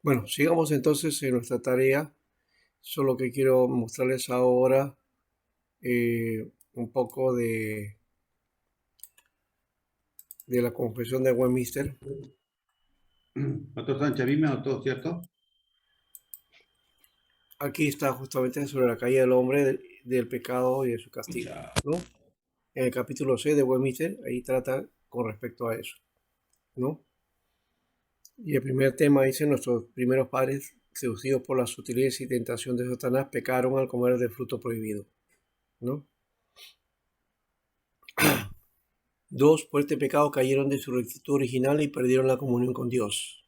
Bueno, sigamos entonces en nuestra tarea. Solo que quiero mostrarles ahora un poco de la confesión de Westminster. Pastor Sánchez, a mí me anotó, ¿cierto? Aquí está justamente sobre la caída del hombre, del pecado y de su castigo, Ya. ¿no? En el capítulo 6 de Westminster, ahí trata con respecto a eso, ¿no? Y el primer tema dice: nuestros primeros padres, seducidos por la sutileza y tentación de Satanás, pecaron al comer del fruto prohibido, ¿no? Dos, por este pecado cayeron de su rectitud original y perdieron la comunión con Dios,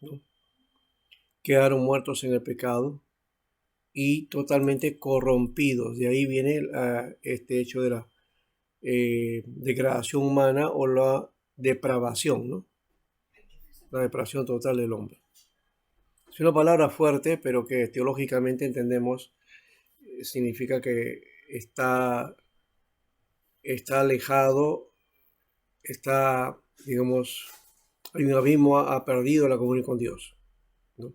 ¿no? Quedaron muertos en el pecado y totalmente corrompidos. De ahí viene este hecho de la degradación humana o la depravación, ¿no? La depravación total del hombre. Es una palabra fuerte, pero que teológicamente entendemos significa que está alejado, está, digamos, hay un abismo, ha perdido la comunión con Dios, ¿no?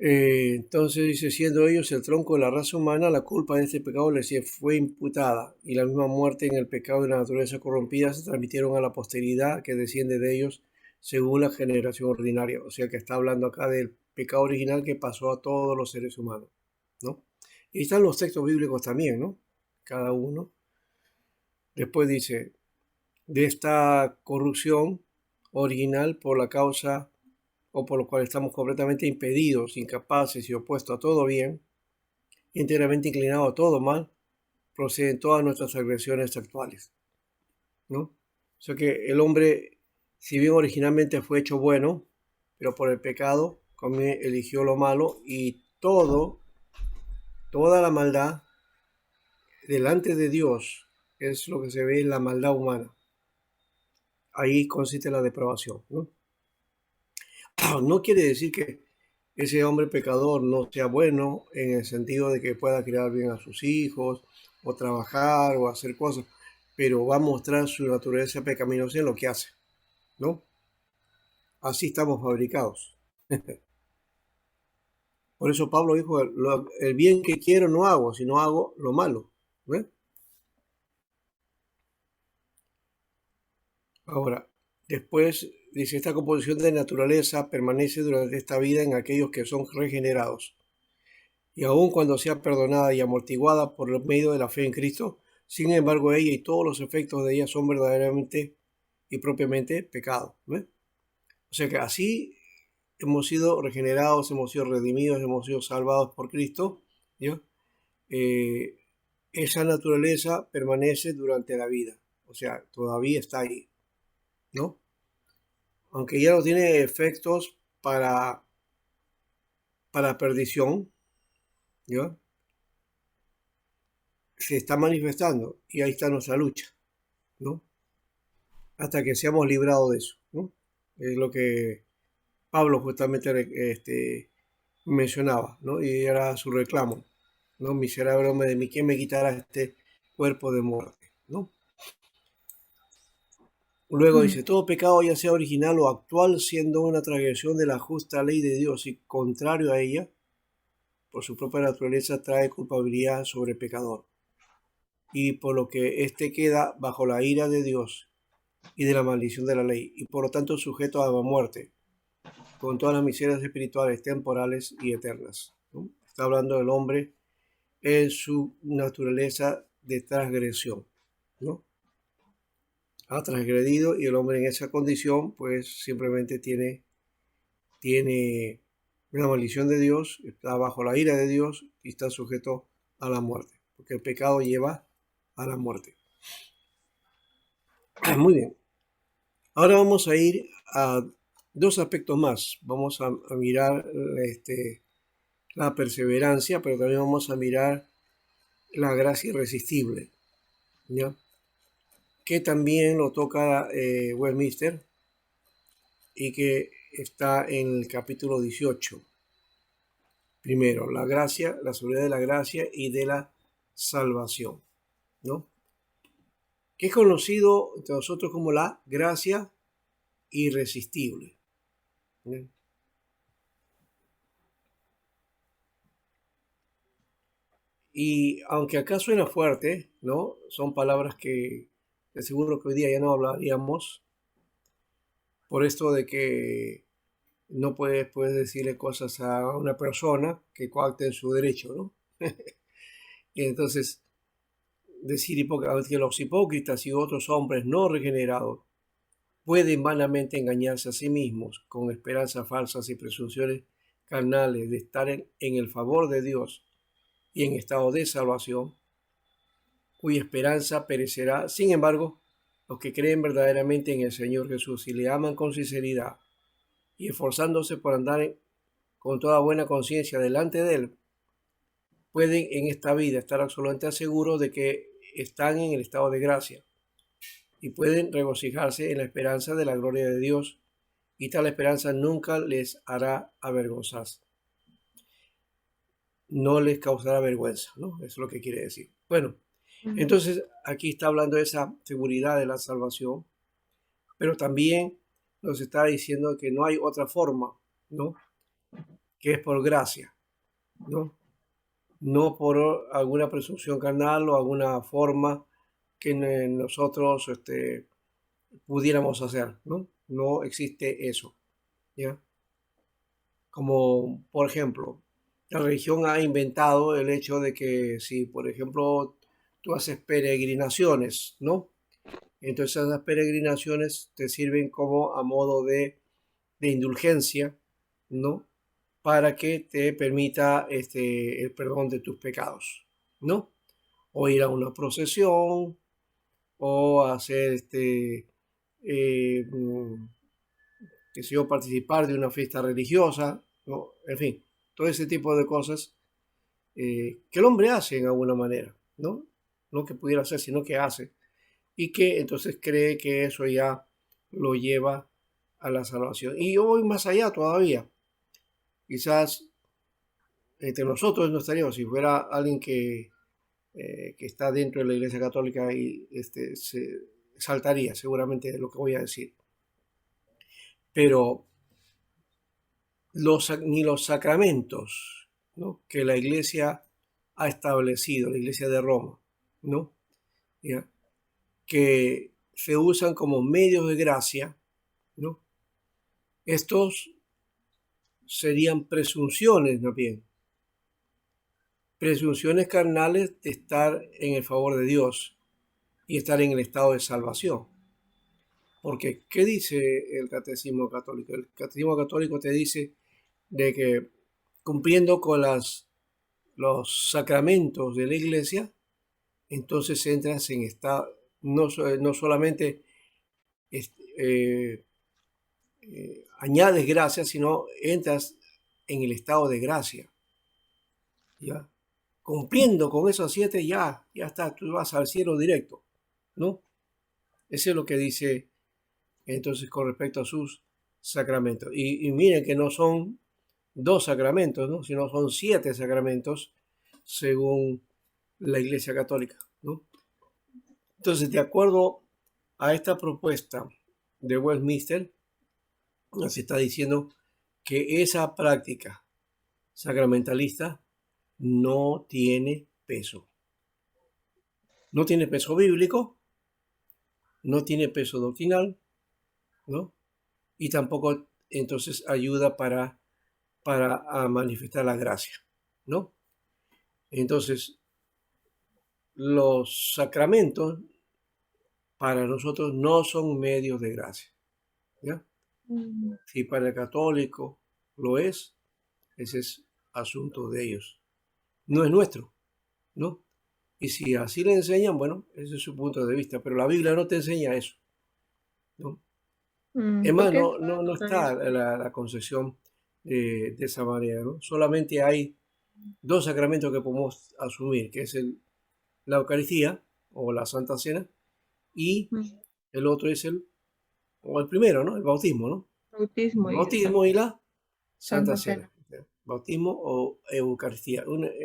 Entonces dice: siendo ellos el tronco de la raza humana, la culpa de este pecado les fue imputada, y la misma muerte en el pecado de la naturaleza corrompida se transmitieron a la posteridad que desciende de ellos según la generación ordinaria. O sea que está hablando acá del pecado original que pasó a todos los seres humanos, ¿no? Y están los textos bíblicos también, ¿no? Cada uno. Después dice: de esta corrupción original por la causa o por lo cual estamos completamente impedidos, incapaces y opuestos a todo bien, enteramente inclinados a todo mal, proceden todas nuestras agresiones actuales, ¿no? O sea que el hombre, si bien originalmente fue hecho bueno, pero por el pecado eligió lo malo, y toda la maldad delante de Dios es lo que se ve en la maldad humana. Ahí consiste la depravación, ¿no? No quiere decir que ese hombre pecador no sea bueno en el sentido de que pueda criar bien a sus hijos o trabajar o hacer cosas, pero va a mostrar su naturaleza pecaminosa en lo que hace, ¿no? Así estamos fabricados. Por eso Pablo dijo: el bien que quiero no hago, sino hago lo malo. ¿Ves? Ahora, después dice: esta composición de naturaleza permanece durante esta vida en aquellos que son regenerados. Y aun cuando sea perdonada y amortiguada por medio de la fe en Cristo, sin embargo ella y todos los efectos de ella son verdaderamente y propiamente pecado, ¿ves? O sea que así hemos sido regenerados, hemos sido redimidos, hemos sido salvados por Cristo, ¿ya? Eh, esa naturaleza permanece durante la vida, o sea, todavía está ahí, ¿no? Aunque ya no tiene efectos para perdición, ¿ya? Se está manifestando y ahí está nuestra lucha, ¿no? Hasta que seamos librados de eso, ¿no? Es lo que Pablo justamente mencionaba, ¿no? Y era su reclamo, ¿no? Miserable hombre de mí, ¿quién me quitará este cuerpo de muerte, ¿no? Luego dice: todo pecado, ya sea original o actual, siendo una transgresión de la justa ley de Dios y contrario a ella, por su propia naturaleza trae culpabilidad sobre el pecador, y por lo que éste queda bajo la ira de Dios y de la maldición de la ley, y por lo tanto sujeto a la muerte, con todas las miserias espirituales, temporales y eternas, ¿no? Está hablando del hombre en su naturaleza de transgresión, ¿no? Ha transgredido, y el hombre en esa condición pues simplemente tiene una maldición de Dios, está bajo la ira de Dios y está sujeto a la muerte, porque el pecado lleva a la muerte. Muy bien. Ahora vamos a ir a dos aspectos más. Vamos a mirar la perseverancia, pero también vamos a mirar la gracia irresistible, ¿ya? Que también lo toca Westminster y que está en el capítulo 18. Primero, la gracia, la seguridad de la gracia y de la salvación, ¿no? Que es conocido entre nosotros como la gracia irresistible, ¿ya? Y aunque acá suena fuerte, ¿no? Son palabras que de seguro que hoy día ya no hablaríamos, por esto de que no puedes decirle cosas a una persona que coacte en su derecho, ¿no? Y entonces, decir que los hipócritas y otros hombres no regenerados pueden vanamente engañarse a sí mismos con esperanzas falsas y presunciones carnales de estar en el favor de Dios y en estado de salvación, cuya esperanza perecerá. Sin embargo, los que creen verdaderamente en el Señor Jesús y le aman con sinceridad y esforzándose por andar con toda buena conciencia delante de Él, pueden en esta vida estar absolutamente seguros de que están en el estado de gracia y pueden regocijarse en la esperanza de la gloria de Dios, y tal esperanza nunca les hará avergonzarse, no les causará vergüenza, ¿no? Eso es lo que quiere decir. Bueno, entonces aquí está hablando de esa seguridad de la salvación, pero también nos está diciendo que no hay otra forma, ¿no? Que es por gracia, ¿no? No por alguna presunción carnal o alguna forma que nosotros pudiéramos hacer, ¿no? No existe eso, ¿ya? Como, por ejemplo, la religión ha inventado el hecho de que si, por ejemplo, tú haces peregrinaciones, ¿no? Entonces esas peregrinaciones te sirven como a modo de indulgencia, ¿no? Para que te permita el perdón de tus pecados, ¿no? O ir a una procesión, o hacer eh, mm, qué sé yo, participar de una fiesta religiosa, ¿no? En fin, todo ese tipo de cosas que el hombre hace en alguna manera, ¿no? No que pudiera hacer, sino que hace. Y que entonces cree que eso ya lo lleva a la salvación. Y yo voy más allá todavía. Quizás entre nosotros no estaríamos, si fuera alguien que está dentro de la Iglesia Católica y se saltaría seguramente de lo que voy a decir. Pero ni los sacramentos, ¿no? Que la Iglesia ha establecido, la Iglesia de Roma, ¿no? ¿Ya? Que se usan como medios de gracia, ¿no? Estos serían presunciones, ¿no? Bien, presunciones carnales de estar en el favor de Dios y estar en el estado de salvación. Porque, ¿qué dice el catecismo católico? El catecismo católico te dice de que cumpliendo con los sacramentos de la iglesia, entonces entras en estado, no solamente eh, añades gracia, sino entras en el estado de gracia, ¿ya? Cumpliendo con esos 7, ya está, tú vas al cielo directo, ¿no? Eso es lo que dice entonces con respecto a sus sacramentos. Y miren que no son 2 sacramentos, ¿no? Sino son 7 sacramentos según la Iglesia Católica, ¿no? Entonces, de acuerdo a esta propuesta de Westminster, nos está diciendo que esa práctica sacramentalista no tiene peso. No tiene peso bíblico, no tiene peso doctrinal, ¿no? Y tampoco entonces ayuda para manifestar la gracia, ¿no? Entonces, los sacramentos para nosotros no son medios de gracia, ¿ya? Si para el católico lo es, ese es asunto de ellos, no es nuestro, ¿no? Y si así le enseñan, bueno, ese es su punto de vista, pero la Biblia no te enseña eso, ¿no? Es ¿Por más, qué? no está la concepción de esa manera, ¿no? Solamente hay 2 sacramentos que podemos asumir, que es la Eucaristía o la Santa Cena, y el otro es o el primero, ¿no? El bautismo, ¿no? Bautismo El y bautismo y la Santa Santa Cena. Cena. Bautismo o Eucaristía.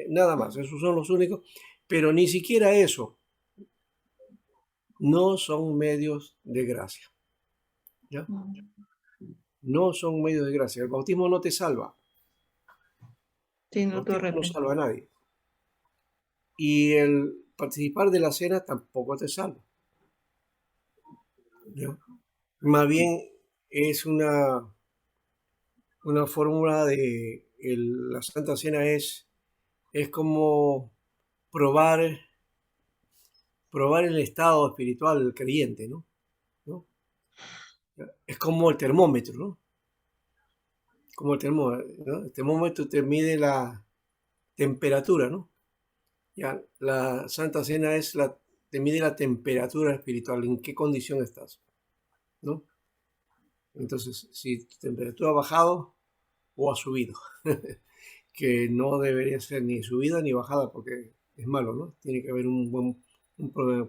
Nada más, esos son los únicos, pero ni siquiera eso no son medios de gracia, ¿ya? no son medios de gracia. El bautismo no te salva. Sí, El no te bautismo no arrepientes. salva a nadie. Y el participar de la cena tampoco te salva, ¿ya? Más bien es una fórmula de la Santa Cena es como probar, probar el estado espiritual del creyente, ¿no? ¿No? Es como el termómetro, ¿no? Como el termómetro, ¿no? El termómetro te mide la temperatura, ¿no? Ya, la Santa Cena te mide la temperatura espiritual, en qué condición estás, ¿no? Entonces, si tu temperatura ha bajado o ha subido, que no debería ser ni subida ni bajada porque es malo, ¿no? Tiene que haber un buen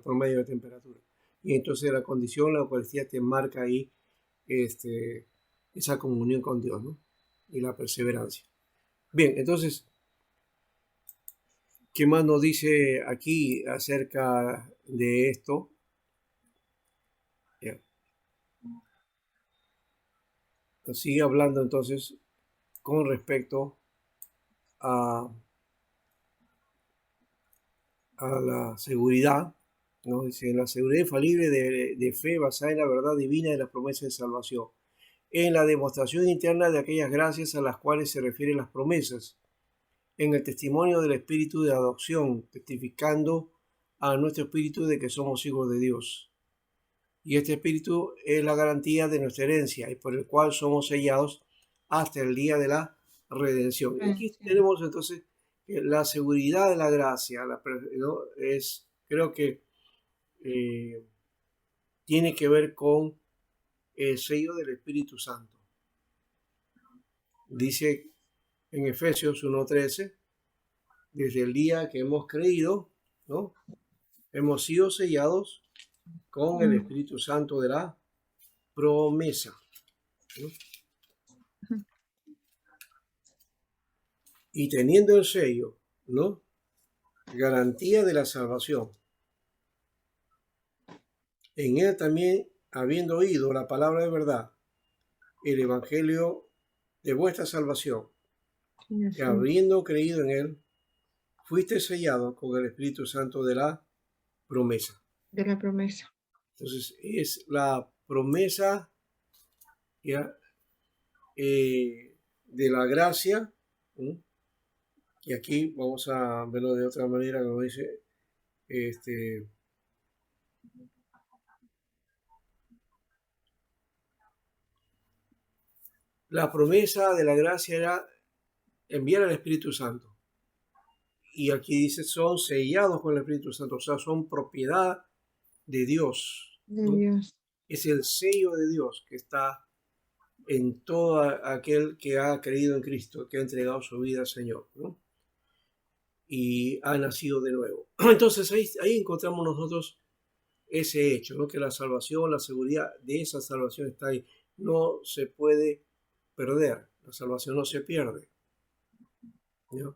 promedio de temperatura. Y entonces la condición, la Eucaristía te marca ahí esa comunión con Dios, ¿no? Y la perseverancia. Bien, entonces, ¿qué más nos dice aquí acerca de esto? Ya, sigue hablando entonces con respecto a, a la seguridad, ¿no? Dice, la seguridad infalible de fe basada en la verdad divina de las promesas de salvación, en la demostración interna de aquellas gracias a las cuales se refieren las promesas, en el testimonio del espíritu de adopción, testificando a nuestro espíritu de que somos hijos de Dios. Y este espíritu es la garantía de nuestra herencia y por el cual somos sellados hasta el día de la redención. Y aquí Sí. tenemos entonces la seguridad de la gracia, ¿no? Creo que eh, tiene que ver con el sello del Espíritu Santo. Dice en Efesios 1:13, desde el día que hemos creído, ¿no? Hemos sido sellados con el Mm. Espíritu Santo de la promesa, ¿no? Y teniendo el sello, ¿no? Garantía de la salvación. En él también, habiendo oído la palabra de verdad, el evangelio de vuestra salvación, Sí, y así. habiendo creído en él, fuiste sellado con el Espíritu Santo de la promesa. De la promesa. Entonces, es la promesa, ¿ya? De la gracia, ¿no? Y aquí vamos a verlo de otra manera, como dice, este, la promesa de la gracia era enviar al Espíritu Santo. Y aquí dice, son sellados con el Espíritu Santo, o sea, son propiedad de Dios, De ¿no? Dios. Es el sello de Dios que está en todo aquel que ha creído en Cristo, que ha entregado su vida al Señor, ¿no? Y ha nacido de nuevo. Entonces ahí encontramos nosotros ese hecho, ¿no? Que la salvación, la seguridad de esa salvación está ahí. No se puede perder, la salvación no se pierde, ¿no?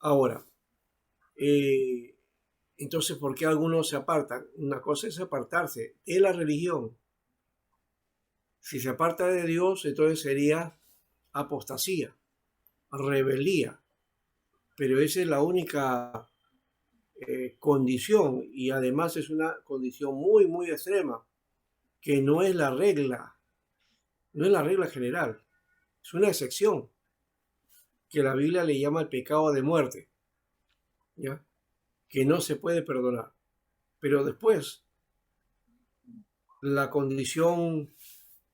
Ahora, eh, entonces, ¿por qué algunos se apartan? Una cosa es apartarse de la religión. Si se aparta de Dios, entonces sería apostasía, rebeldía. Pero esa es la única condición y además es una condición muy, muy extrema, que no es la regla, no es la regla general, es una excepción que la Biblia le llama el pecado de muerte, ¿ya? Que no se puede perdonar. Pero después, la condición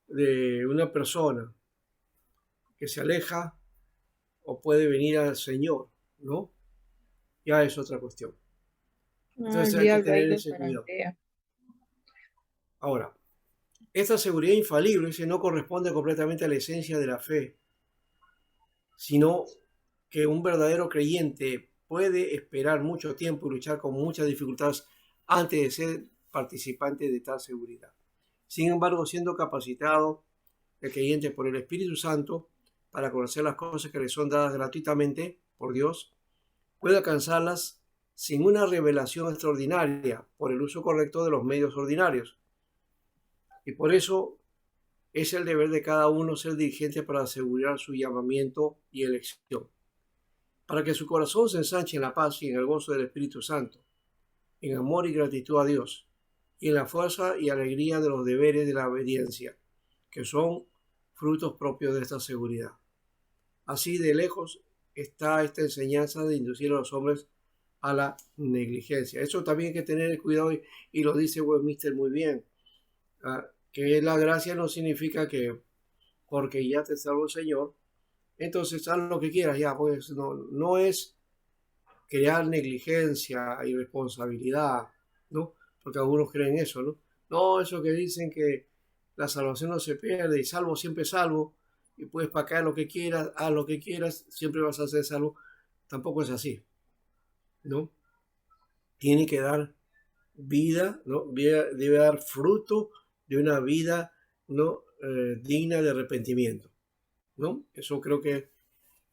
de una persona que se aleja o puede venir al Señor, ¿no? Ya es otra cuestión. Ah, Entonces el hay que diablo ahí tener los ese cuidado. zarantea. Ahora, esta seguridad infalible no corresponde completamente a la esencia de la fe, sino que un verdadero creyente puede esperar mucho tiempo y luchar con muchas dificultades antes de ser participante de tal seguridad. Sin embargo, siendo capacitado el creyente por el Espíritu Santo para conocer las cosas que le son dadas gratuitamente por Dios, puede alcanzarlas sin una revelación extraordinaria por el uso correcto de los medios ordinarios. Y por eso Es el deber de cada uno ser diligente para asegurar su llamamiento y elección, para que su corazón se ensanche en la paz y en el gozo del Espíritu Santo, en amor y gratitud a Dios, y en la fuerza y alegría de los deberes de la obediencia, que son frutos propios de esta seguridad. Así de lejos está esta enseñanza de inducir a los hombres a la negligencia. Eso también hay que tener cuidado y lo dice Westminster muy bien. Que la gracia no significa que porque ya te salvó el Señor, entonces haz lo que quieras ya, pues no es crear negligencia, irresponsabilidad, ¿no? Porque algunos creen eso, ¿no? No, eso que dicen que la salvación no se pierde y salvo siempre salvo y puedes pagar lo que quieras, haz lo que quieras, siempre vas a ser salvo. Tampoco es así, ¿no? Tiene que dar vida, ¿no? Debe dar fruto de una vida, ¿no? Digna de arrepentimiento, ¿no? Eso creo que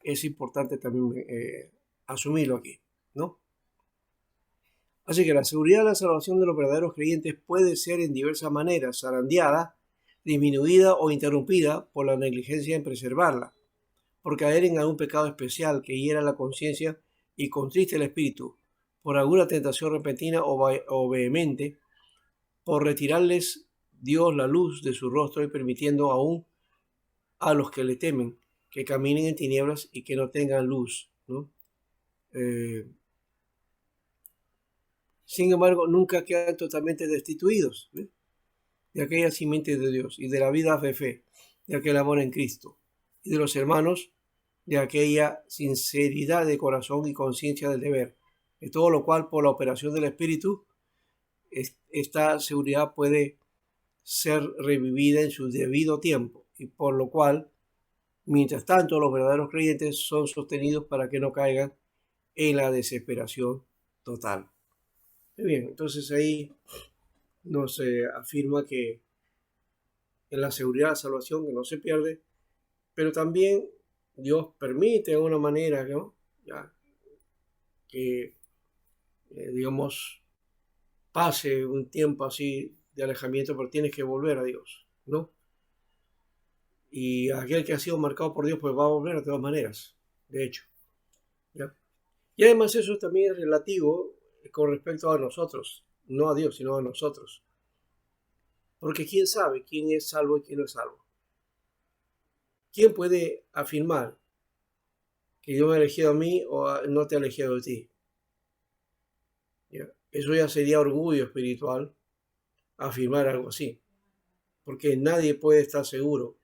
es importante también asumirlo aquí, ¿no? Así que la seguridad de la salvación de los verdaderos creyentes puede ser en diversas maneras zarandeada, disminuida o interrumpida por la negligencia en preservarla, por caer en algún pecado especial que hiera la conciencia y contriste el espíritu, por alguna tentación repentina o vehemente, por retirarles Dios la luz de su rostro y permitiendo aún a los que le temen que caminen en tinieblas y que no tengan luz, ¿no? Sin embargo, nunca quedan totalmente destituidos, ¿eh? De aquella simiente de Dios y de la vida de fe, de aquel amor en Cristo y de los hermanos, de aquella sinceridad de corazón y conciencia del deber, de todo lo cual por la operación del Espíritu esta seguridad puede ser revivida en su debido tiempo y por lo cual mientras tanto los verdaderos creyentes son sostenidos para que no caigan en la desesperación total. Muy bien, entonces ahí nos afirma que en la seguridad de la salvación que no se pierde, pero también Dios permite de alguna manera, ¿no? Ya, que digamos pase un tiempo así de alejamiento, pero tienes que volver a Dios, ¿no? Y aquel que ha sido marcado por Dios pues va a volver de todas maneras, de hecho, ¿ya? Y además eso también es relativo con respecto a nosotros, no a Dios, sino a nosotros. Porque quién sabe quién es salvo y quién no es salvo. ¿Quién puede afirmar que Dios me ha elegido a mí o no te ha elegido a ti? ¿Ya? Eso ya sería orgullo espiritual, afirmar algo así. Porque nadie puede estar seguro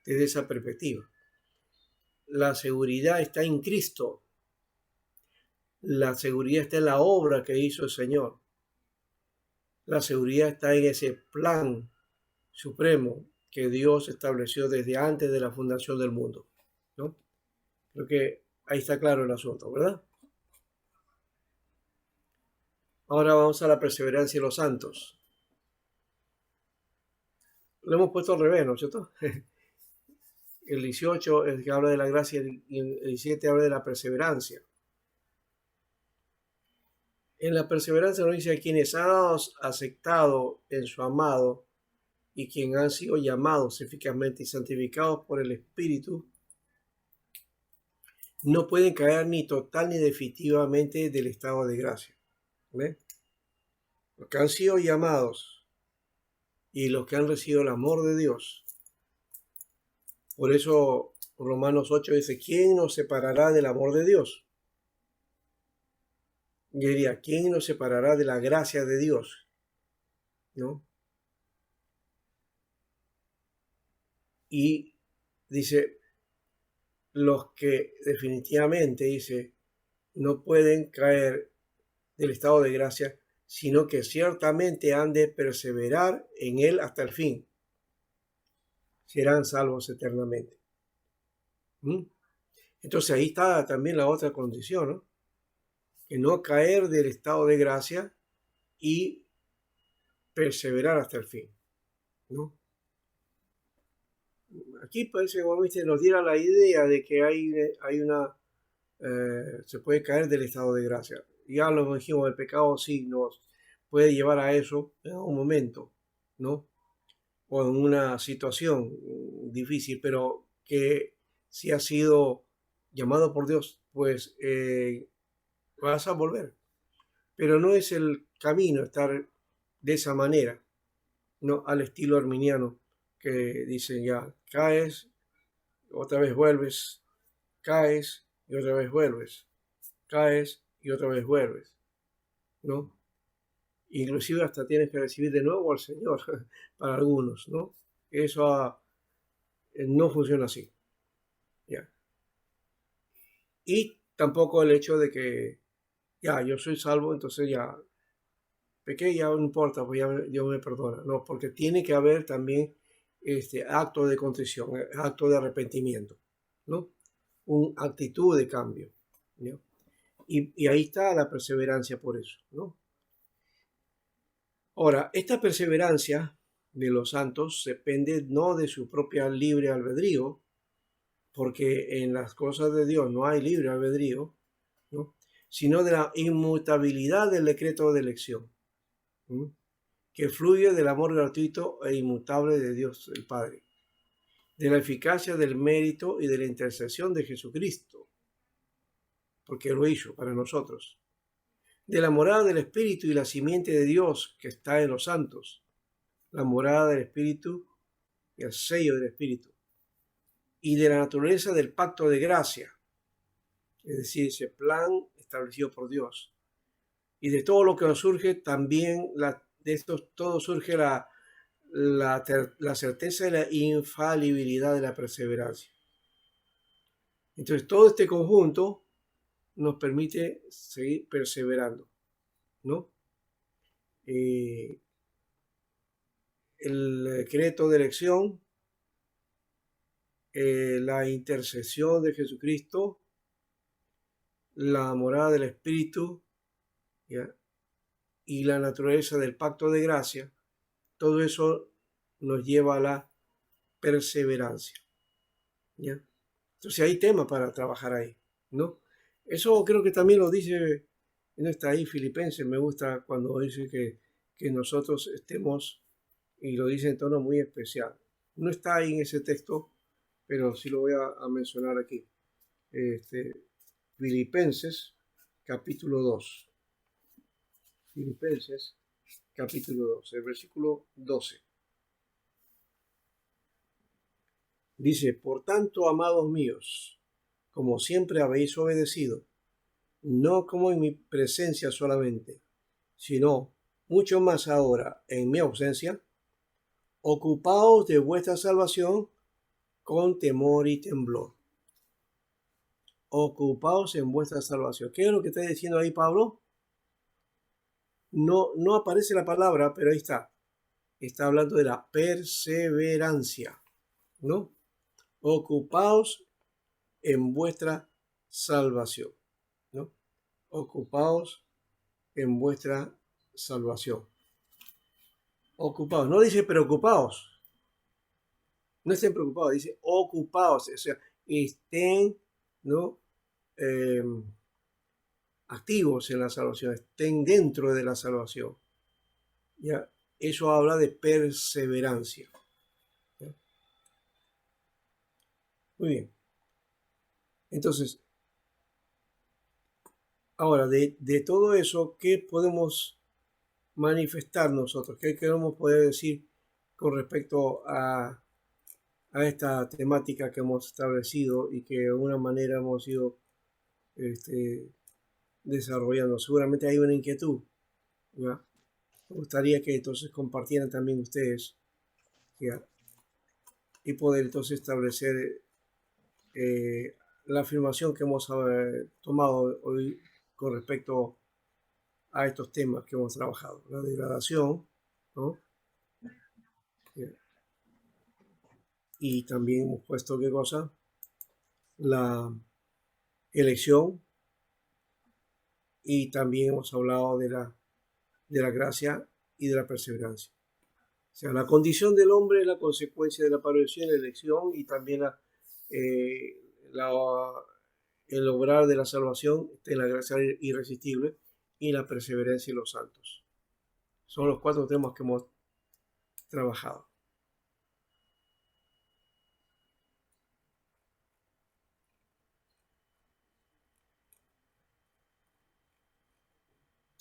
desde esa perspectiva. La seguridad está en Cristo. La seguridad está en la obra que hizo el Señor. La seguridad está en ese plan supremo que Dios estableció desde antes de la fundación del mundo, ¿no? Creo que ahí está claro el asunto, ¿verdad? Ahora vamos a la perseverancia de los santos. Lo hemos puesto al revés, ¿no es cierto? El 18 es el que habla de la gracia y el 17 habla de la perseverancia. En la perseverancia nos dice a quienes han aceptado en su amado y quienes han sido llamados eficazmente y santificados por el Espíritu, no pueden caer ni total ni definitivamente del estado de gracia. ¿Ve? Los que han sido llamados y los que han recibido el amor de Dios. Por eso Romanos 8 dice, ¿quién nos separará del amor de Dios? Y diría, ¿quién nos separará de la gracia de Dios? ¿No? Y dice, los que definitivamente, dice, no pueden caer del estado de gracia, sino que ciertamente han de perseverar en él hasta el fin. Serán salvos eternamente. Entonces ahí está también la otra condición, ¿no? Que no caer del estado de gracia y perseverar hasta el fin, ¿no? Aquí parece que nos diera la idea de que hay una se puede caer del estado de gracia. Ya lo dijimos, el pecado sí nos puede llevar a eso en algún momento, ¿no? o en una situación difícil, pero que si has sido llamado por Dios, pues vas a volver. Pero no es el camino estar de esa manera, no al estilo arminiano, que dicen ya, caes, otra vez vuelves, caes y otra vez vuelves, caes y otra vez vuelves, ¿no? Inclusive hasta tienes que recibir de nuevo al Señor para algunos, ¿no? Eso no funciona así, ¿ya? Y tampoco el hecho de que ya yo soy salvo, entonces ya pequé, ya no importa, pues ya Dios me perdona. No, porque tiene que haber también este acto de contrición, acto de arrepentimiento, ¿no? Una actitud de cambio, ¿no? Y ahí está la perseverancia por eso, ¿no? Ahora, esta perseverancia de los santos depende no de su propia libre albedrío, porque en las cosas de Dios no hay libre albedrío, ¿no? Sino de la inmutabilidad del decreto de elección, ¿no? Que fluye del amor gratuito e inmutable de Dios el Padre, de la eficacia del mérito y de la intercesión de Jesucristo, porque lo hizo para nosotros, de la morada del Espíritu y la simiente de Dios que está en los santos, la morada del Espíritu y el sello del Espíritu, y de la naturaleza del pacto de gracia, es decir, ese plan establecido por Dios. Y de todo lo que nos surge, también de esto todo surge la certeza de la infalibilidad de la perseverancia. Entonces, todo este conjunto nos permite seguir perseverando, ¿no? El decreto de elección, la intercesión de Jesucristo, la morada del Espíritu, ¿ya? Y la naturaleza del pacto de gracia, todo eso nos lleva a la perseverancia, ¿ya? Entonces hay tema para trabajar ahí, ¿no? Eso creo que también lo dice, no está ahí Filipenses, me gusta cuando dice que nosotros estemos, y lo dice en tono muy especial. No está ahí en ese texto, pero sí lo voy a mencionar aquí. Filipenses capítulo 2. Filipenses capítulo 2, el versículo 12. Dice, por tanto, amados míos, como siempre habéis obedecido, no como en mi presencia solamente, sino mucho más ahora en mi ausencia, ocupaos de vuestra salvación con temor y temblor. Ocupaos en vuestra salvación. ¿Qué es lo que está diciendo ahí Pablo? No aparece la palabra, pero ahí está. Está hablando de la perseverancia, ¿no? Ocupaos en vuestra salvación, ¿no? Ocupaos en vuestra salvación. Ocupaos, no dice preocupaos, no estén preocupados, dice ocupaos, o sea, estén, ¿no? Activos en la salvación, estén dentro de la salvación. ¿Ya? Eso habla de perseverancia. ¿Ya? Muy bien. Entonces, ahora, de todo eso, ¿qué podemos manifestar nosotros? ¿Qué queremos poder decir con respecto a esta temática que hemos establecido y que de alguna manera hemos ido desarrollando? Seguramente hay una inquietud, ¿ya? Me gustaría que entonces compartieran también ustedes, ¿ya? Y poder entonces establecer la afirmación que hemos tomado hoy con respecto a estos temas que hemos trabajado. La degradación, ¿no? Y también hemos puesto, ¿qué cosa? La elección, y también hemos hablado de la gracia y de la perseverancia. O sea, la condición del hombre es la consecuencia de la aparición, la elección y también eh, el obrar de la salvación está en la gracia irresistible y la perseverancia en los santos. Son los 4 temas que hemos trabajado.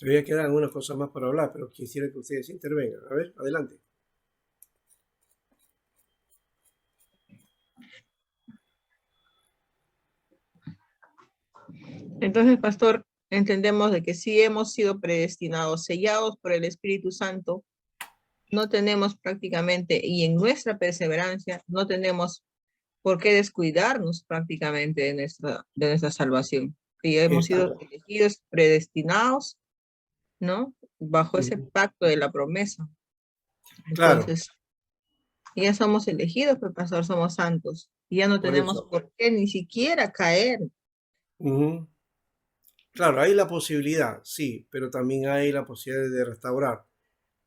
Todavía quedan algunas cosas más para hablar, pero quisiera que ustedes intervengan. A ver, adelante. Entonces, pastor, entendemos de que sí hemos sido predestinados, sellados por el Espíritu Santo, no tenemos prácticamente, y en nuestra perseverancia, no tenemos por qué descuidarnos prácticamente de nuestra salvación. Y hemos sido Exacto. elegidos, predestinados, ¿no? Bajo ese Ujú. pacto de la promesa. Claro, Entonces, ya somos elegidos, pues, pastor, somos santos. Y ya no por tenemos eso. por qué ni siquiera caer. Ujú. Claro, hay la posibilidad, sí, pero también hay la posibilidad de restaurar.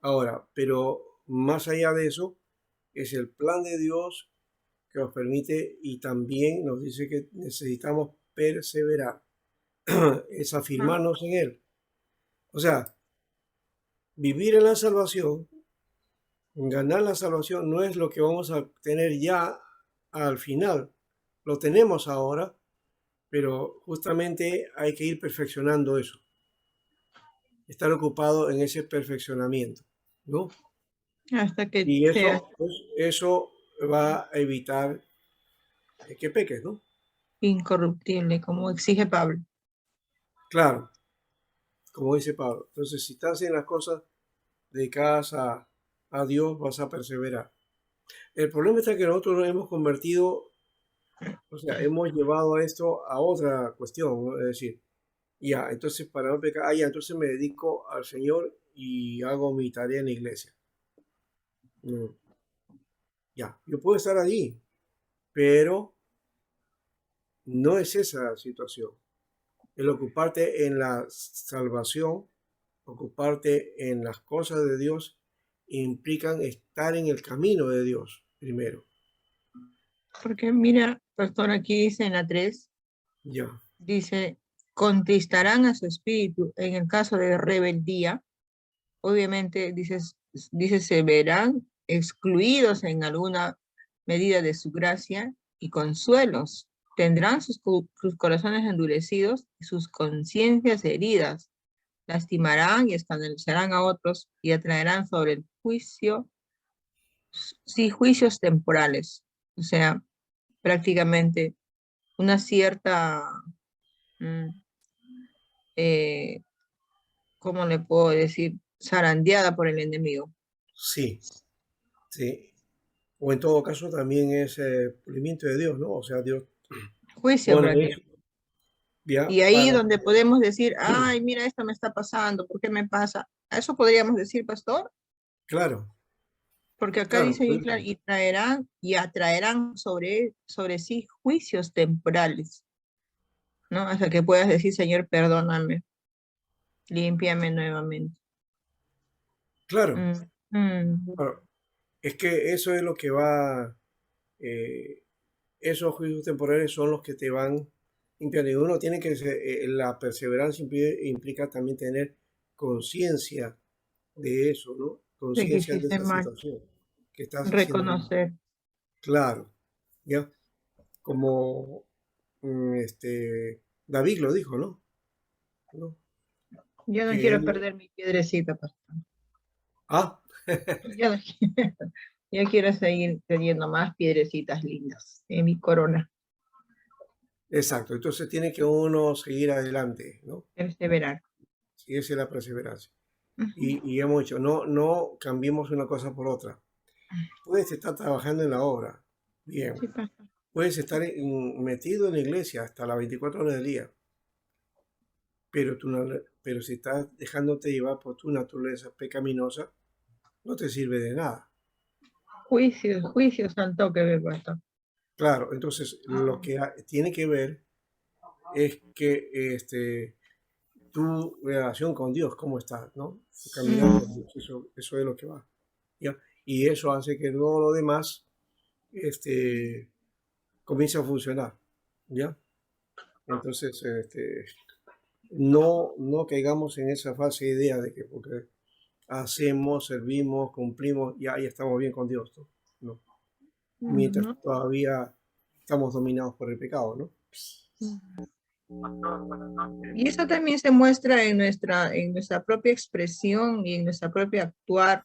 Ahora, pero más allá de eso, es el plan de Dios que nos permite y también nos dice que necesitamos perseverar, es Ah, afirmarnos en Él. O sea, vivir en la salvación, ganar la salvación no es lo que vamos a tener ya al final. Lo tenemos ahora, pero justamente hay que ir perfeccionando eso, estar ocupado en ese perfeccionamiento, ¿no? hasta que Y sea eso, pues, eso va a evitar que peques, ¿no? incorruptible, como exige Pablo. Claro, como dice Pablo. Entonces, si estás en las cosas dedicadas a Dios, vas a perseverar. El problema está que nosotros nos hemos convertido, o sea, hemos llevado a esto a otra cuestión, ¿no? Es decir, ya, entonces para no pecar, ya, entonces me dedico al Señor y hago mi tarea en la iglesia. Mm, ya, yo puedo estar allí, pero no es esa situación. El ocuparte en la salvación, ocuparte en las cosas de Dios, implican estar en el camino de Dios primero. Porque mira, pastor, aquí dice en la 3 Ya, dice, contristarán a su espíritu en el caso de rebeldía. Obviamente, dice, se verán excluidos en alguna medida de su gracia y consuelos. Tendrán sus corazones endurecidos y sus conciencias heridas. Lastimarán y escandalizarán a otros y atraerán sobre el juicio, sí, juicios temporales. O sea, prácticamente una cierta, mm, eh, ¿cómo le puedo decir? Zarandeada por el enemigo. sí, sí. O en todo caso también es pulimiento de Dios, ¿no? O sea, Dios Juicio pone eso prácticamente. ya Y ahí para... donde podemos decir, ay, mira, esto me está pasando, ¿por qué me pasa? ¿A eso podríamos decir, pastor? Claro, Porque acá claro, dice por bien claro, eso. y traerán y atraerán sobre sí juicios temporales, ¿no? Hasta que puedas decir, Señor, perdóname, límpiame nuevamente. Claro, Mm, mm. claro. Es que eso es lo que va, eh, esos juicios temporales son los que te van limpiando. Y uno tiene que, la perseverancia implica también tener conciencia de eso, ¿no? De que Conciencia de hiciste esa mal, situación que estás haciendo mal. reconocer. Claro, ¿ya? Como David lo dijo, ¿no? ¿No? Yo no Que quiero él, perder mi piedrecita, pastor. ah, Yo, no quiero, yo quiero seguir teniendo más piedrecitas lindas en mi corona, exacto, entonces tiene que uno seguir adelante, ¿no? perseverar. Y esa es la perseverancia. Ujú. Y hemos dicho, no, no cambiemos una cosa por otra. Puedes estar trabajando en la obra, bien. Sí, pastor. Puedes estar metido en la iglesia hasta las 24 horas del día, pero, pero si estás dejándote llevar por tu naturaleza pecaminosa, no te sirve de nada. Juicio santo que ve, pastor. Claro, entonces lo que tiene que ver es que tu relación con Dios, cómo estás, ¿no? Tu caminar con Mm, Dios, eso es lo que va, ¿ya? Y eso hace que todo lo demás este, comience a funcionar, ¿ya? Entonces, no, no caigamos en esa falsa idea de que porque hacemos, servimos, cumplimos, ya estamos bien con Dios, ¿no? No. Mientras no, todavía estamos dominados por el pecado, ¿no? mm. Y eso también se muestra en nuestra propia expresión y en nuestra propia actuar,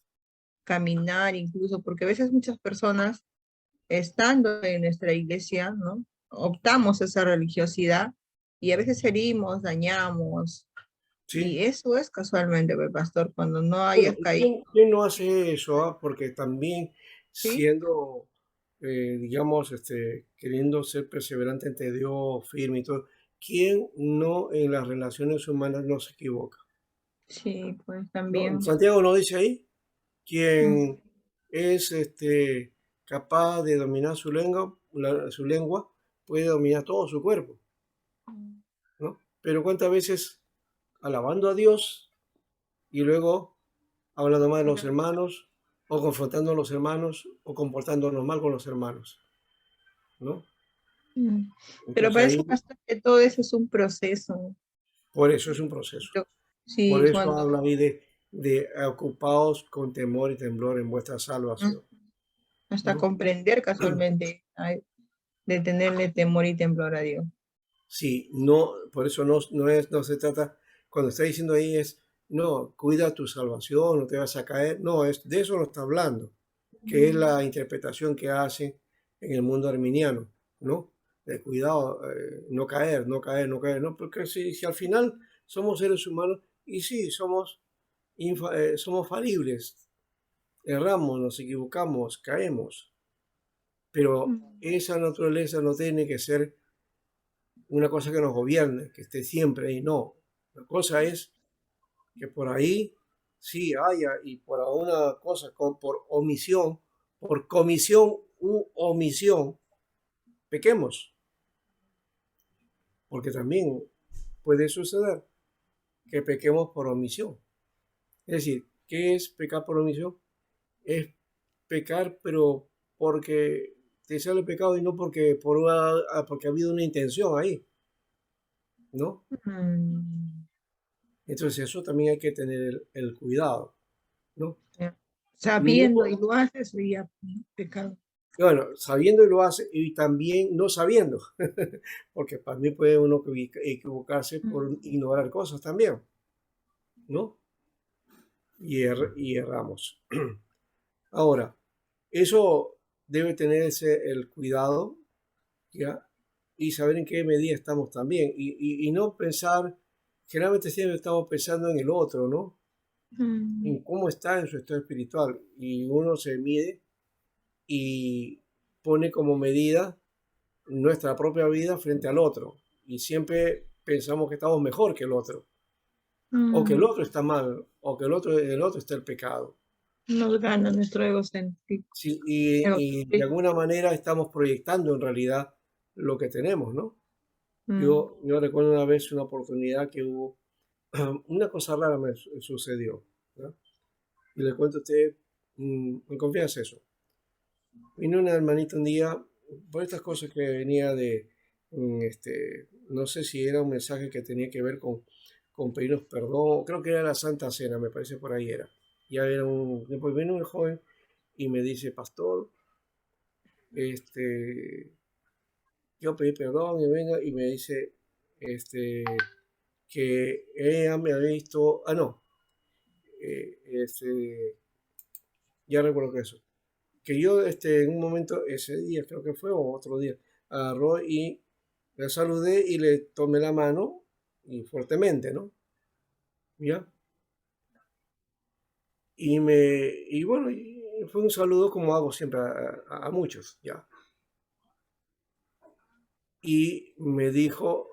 caminar incluso, porque a veces muchas personas, estando en nuestra iglesia, ¿no? Optamos esa religiosidad y a veces herimos, dañamos, y ¿Sí? eso es casualmente, pues, pastor, cuando no Bueno, hayas ¿y caído, quién no hace eso? Porque también ¿sí? siendo, digamos, queriendo ser perseverante ante Dios, firme y todo, ¿quién no en las relaciones humanas no se equivoca? Sí, pues ¿No? también. Santiago no dice ahí, Mm, quien es capaz de dominar su lengua, su lengua, puede dominar todo su cuerpo, ¿no? Pero cuántas veces alabando a Dios y luego hablando mal de los hermanos, o confrontando a los hermanos, o comportándonos mal con los hermanos, ¿no? mm. Pero Entonces parece, ahí, pastor, que todo eso es un proceso. por eso es un proceso. Yo- Por Sí, eso cuando habla ahí de ocupados con temor y temblor en vuestra mm, salvación, hasta ¿no? comprender casualmente, ay, de tenerle temor y temblor a Dios. Sí, no, por eso no se trata, cuando está diciendo ahí es, no, cuida tu salvación, no te vas a caer, no, de eso no está hablando, que es la interpretación que hace en el mundo arminiano, ¿no? De cuidado, no caer, no caer, no caer, ¿no? Porque si al final somos seres humanos, y sí, somos falibles, erramos, nos equivocamos, caemos, pero Mm. esa naturaleza no tiene que ser una cosa que nos gobierne, que esté siempre ahí, no. La cosa es que por ahí sí haya, y por alguna cosa, por omisión, por comisión u omisión, pequemos, porque también puede suceder que pequemos por omisión. Es decir, ¿qué es pecar por omisión? Es pecar, pero porque te sale el pecado y no porque ha habido una intención ahí, ¿no? Mm, Entonces eso también hay que tener el cuidado, ¿no? ya. Y no, Sabiendo y lo haces, sería pecado. bueno, sabiendo y lo hace y también no sabiendo, porque también puede uno equivocarse por Mm, ignorar cosas también, ¿no? Y erramos. Ahora, eso debe tener el cuidado, ¿ya? Y saber en qué medida estamos también. Y no pensar, generalmente siempre estamos pensando en el otro, ¿no? mm, En cómo está en su estado espiritual. Y uno se mide y pone como medida nuestra propia vida frente al otro. Y siempre pensamos que estamos mejor que el otro, o que el mm. otro está mal, o que el otro está el pecado. Nos gana nuestro egocentrismo. Sí, y de Egocentrismo. alguna manera estamos proyectando en realidad lo que tenemos, ¿no? Mm, Yo recuerdo una vez una oportunidad que hubo, una cosa rara me sucedió, ¿no? Y le cuento a usted, en confianza eso. Vino una hermanita un día, por estas cosas que venía no sé si era un mensaje que tenía que ver con pedirnos perdón, creo que era la Santa Cena, me parece por ahí era. Ya era después vino un joven y me dice, pastor, este, yo pedí perdón y venga y me dice, que ella me había visto, no, ya recuerdo que eso, que yo en un momento, ese día creo que fue, o otro día, agarró y le saludé y le tomé la mano, y fuertemente, ¿no? ¿Ya? Y bueno, y fue un saludo como hago siempre a muchos, ¿ya? Y me dijo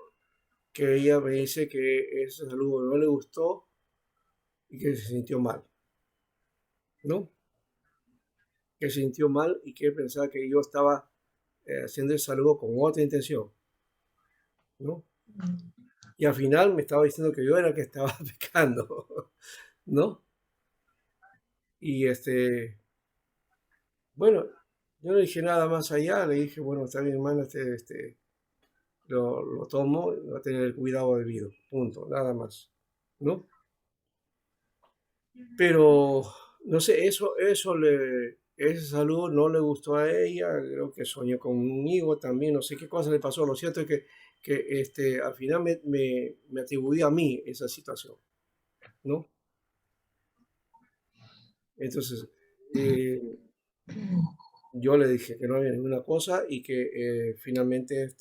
que ella me dice que ese saludo no le gustó y que se sintió mal, ¿no? Que se sintió mal y que pensaba que yo estaba haciendo el saludo con otra intención, ¿no? mm, Y al final me estaba diciendo que yo era el que estaba pecando, ¿no? Y bueno, yo no dije nada más allá, le dije, bueno, está bien, hermano, lo tomo, va a tener el cuidado debido, punto, nada más, ¿no? Pero, no sé, eso le, ese saludo no le gustó a ella, creo que soñó conmigo también, no sé qué cosa le pasó. Lo cierto es que al final me atribuyó a mí esa situación, ¿no? Entonces, eh, yo le dije que no había ninguna cosa y que finalmente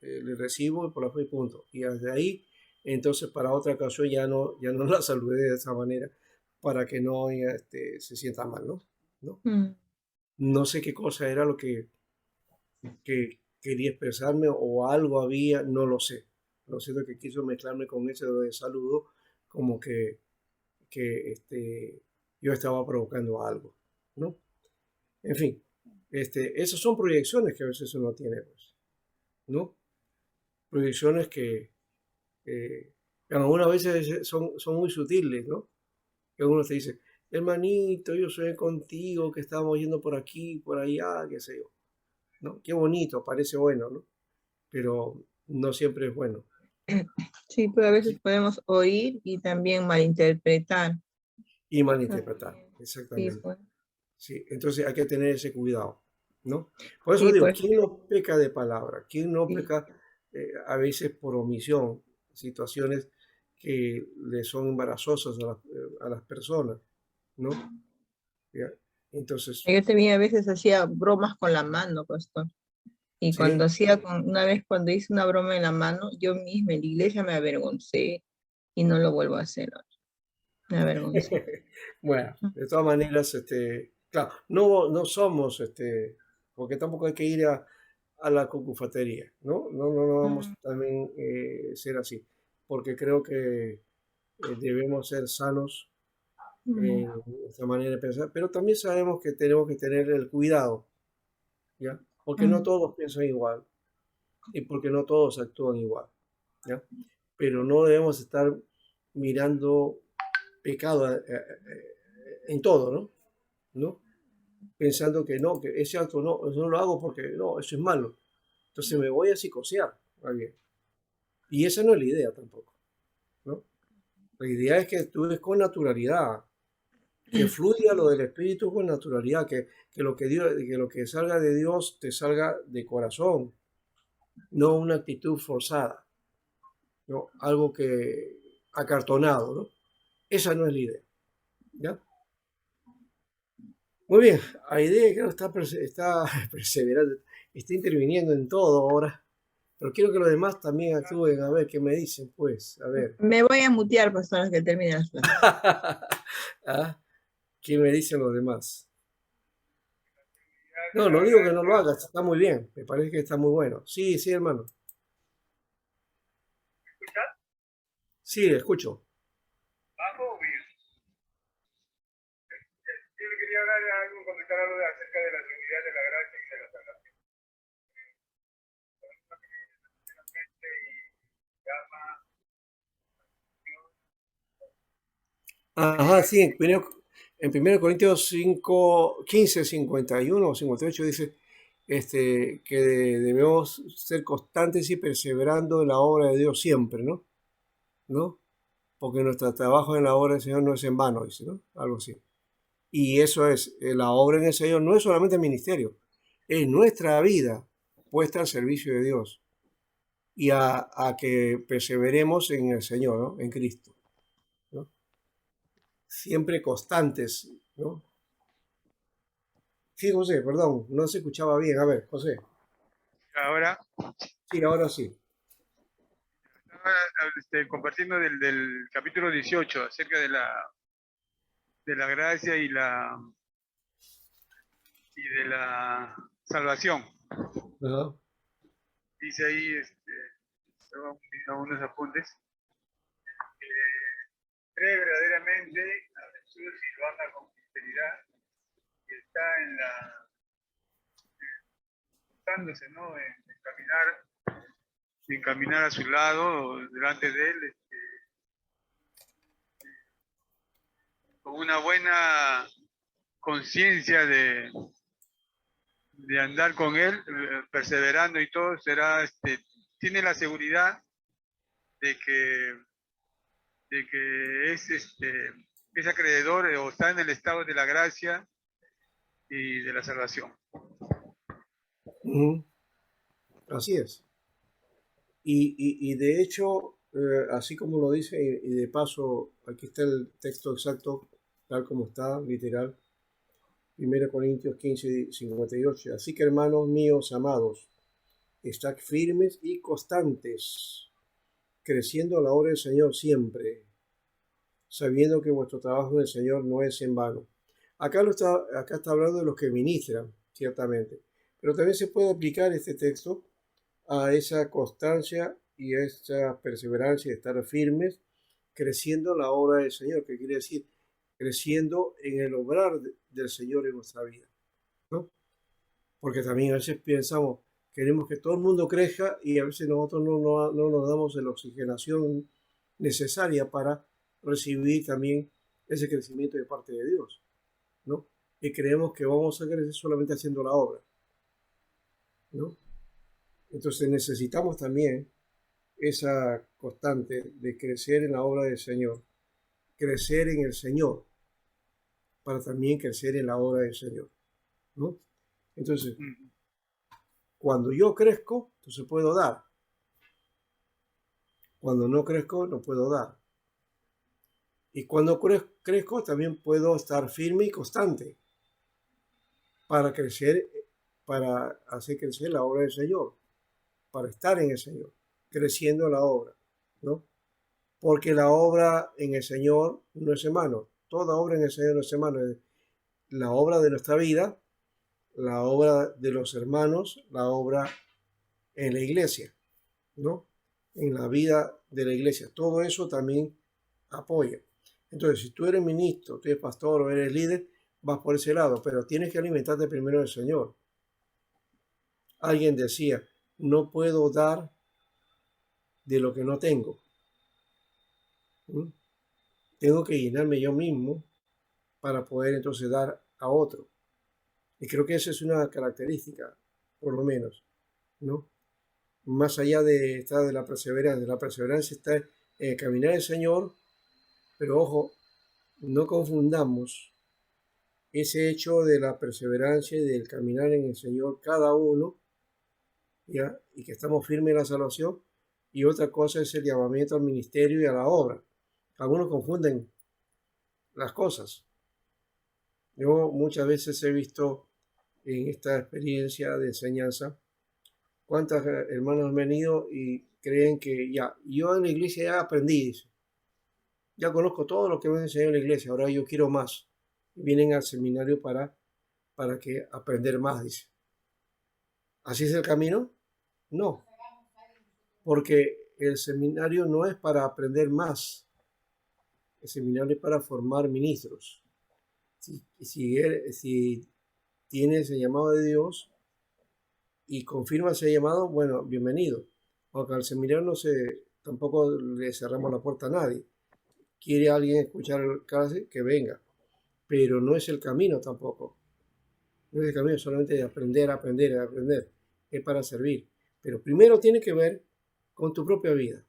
le recibo y por la fe y punto. Y desde ahí, entonces para otra ocasión ya no la saludé de esa manera para que no ella, se sienta mal, ¿no? ¿No? Mm. No sé qué cosa era lo que quería expresarme o algo había, no lo sé. Lo siento que quiso mezclarme con ese de saludo como que yo estaba provocando algo, ¿no? En fin, esas son proyecciones que a veces uno tiene, pues, ¿no? Proyecciones que algunas veces son muy sutiles, ¿no? Que uno te dice, hermanito, yo soy contigo, que estábamos yendo por aquí, por allá, qué sé yo, ¿no? Qué bonito, parece bueno, ¿no? Pero no siempre es bueno. Sí, pero a veces Sí, podemos oír y también malinterpretar. y malinterpretar, También. Sí, exactamente. pues. Sí, entonces hay que tener ese cuidado, ¿no? Por eso Sí, digo, pues. ¿quién no peca de palabra? ¿Quién no Sí. peca a veces por omisión? Situaciones que le son embarazosas a las personas, ¿no? ¿Ya? Entonces, Yo también a veces hacía bromas con la mano, pastor. Y cuando sí. una vez cuando hice una broma en la mano, yo misma en la iglesia me avergoncé y no lo vuelvo a hacer ahora. Me avergoncé. Bueno, de todas maneras, claro, no somos, porque tampoco hay que ir a la cucufatería, ¿no? No vamos Mm, también ser así, porque creo que debemos ser sanos mm, en nuestra manera de pensar, pero también sabemos que tenemos que tener el cuidado, ¿ya? Porque no mm. todos piensan igual y porque no todos actúan igual, ¿ya? Pero no debemos estar mirando pecado en todo, ¿no? ¿No? Pensando que no, que ese acto no, eso no lo hago porque no, eso es malo. Entonces me voy a psicosear, alguien. Y esa no es la idea tampoco, ¿no? La idea es que actúes con naturalidad, que fluya lo del espíritu con naturalidad, que lo que salga de Dios te salga de corazón, no una actitud forzada, ¿no? Algo que acartonado, ¿no? Esa no es la idea, ¿ya? Muy bien, Aide creo que está perseverando, está interviniendo en todo ahora, pero quiero que los demás también actúen, a ver qué me dicen, pues, a ver. Me voy a mutear, pastor, que termine las clases. ¿Ah? ¿Qué me dicen los demás? No, no digo que no lo hagas, está muy bien, me parece que está muy bueno. Sí, sí, hermano. Sí, escucho. Yo le quería hablar de algo, comentar algo acerca de la seguridad de la gracia y de la salvación. Y llama Ajá, sí, en 1 Corintios 15, 51 o 58 dice que debemos ser constantes y perseverando en la obra de Dios siempre, ¿no? ¿No? Porque nuestro trabajo en la obra del Señor no es en vano, dice, ¿no? Algo así. Y eso es, la obra en el Señor no es solamente el ministerio, es nuestra vida puesta al servicio de Dios y a que perseveremos en el Señor, ¿no? En Cristo, ¿no? Siempre constantes, ¿no? Sí, José, perdón, no se escuchaba bien. A ver, José. ahora, Sí, ahora sí. estaba compartiendo del capítulo 18 acerca de la gracia y de la salvación. Ajá. Dice ahí, estaba mirando unos apuntes, cree verdaderamente a Jesús y lo ama con sinceridad y está estándose, ¿no? En caminar a su lado, delante de él, con una buena conciencia de andar con él, perseverando y todo, tiene la seguridad de que, es acreedor o está en el estado de la gracia y de la salvación. Ujú. Así es. Y de hecho, así como lo dice, y de paso, aquí está el texto exacto, tal como está, literal, 1 Corintios 15:58. Así que, hermanos míos amados, estad firmes y constantes, creciendo a la obra del Señor siempre, sabiendo que vuestro trabajo en el Señor no es en vano. Acá está hablando de los que ministran, ciertamente, pero también se puede aplicar este texto a esa constancia y a esa perseverancia de estar firmes, creciendo la obra del Señor, que quiere decir creciendo en el obrar del Señor en nuestra vida, ¿no? Porque también a veces pensamos, queremos que todo el mundo crezca y a veces nosotros no nos damos la oxigenación necesaria para recibir también ese crecimiento de parte de Dios, ¿no? Y creemos que vamos a crecer solamente haciendo la obra, ¿no? Entonces necesitamos también esa constante de crecer en la obra del Señor, crecer en el Señor, para también crecer en la obra del Señor, ¿no? Entonces, cuando yo crezco, entonces puedo dar. Cuando no crezco, no puedo dar. Y cuando crezco, también puedo estar firme y constante para crecer, para hacer crecer la obra del Señor, para estar en el Señor, creciendo la obra, ¿no? Porque la obra en el Señor no es en vano. Toda obra en el Señor no es en vano. La obra de nuestra vida, la obra de los hermanos, la obra en la iglesia, ¿no? En la vida de la iglesia. Todo eso también apoya. Entonces, si tú eres ministro, tú eres pastor o eres líder, vas por ese lado, pero tienes que alimentarte primero del Señor. Alguien decía, no puedo dar de lo que no tengo. ¿Mm? Tengo que llenarme yo mismo para poder entonces dar a otro. Y creo que esa es una característica, por lo menos, ¿no? Más allá de esta de la perseverancia está en caminar el Señor, pero ojo, no confundamos ese hecho de la perseverancia y del caminar en el Señor cada uno, ¿ya? Y que estamos firmes en la salvación, y otra cosa es el llamamiento al ministerio y a la obra. Algunos confunden las cosas. Yo muchas veces he visto en esta experiencia de enseñanza cuántas hermanos han venido y creen que ya, yo en la iglesia ya aprendí, dice. Ya conozco todo lo que me enseñado en la iglesia, ahora yo quiero más. Vienen al seminario para que aprender más, dice. ¿Así es el camino? No, porque el seminario no es para aprender más, el seminario es para formar ministros. Si tienes el llamado de Dios y confirma ese llamado, bueno, bienvenido. Aunque al seminario tampoco le cerramos la puerta a nadie. Quiere alguien escuchar el clase, que venga. Pero no es el camino tampoco. No es el camino solamente de aprender. Es para servir. Pero primero tiene que ver con tu propia vida.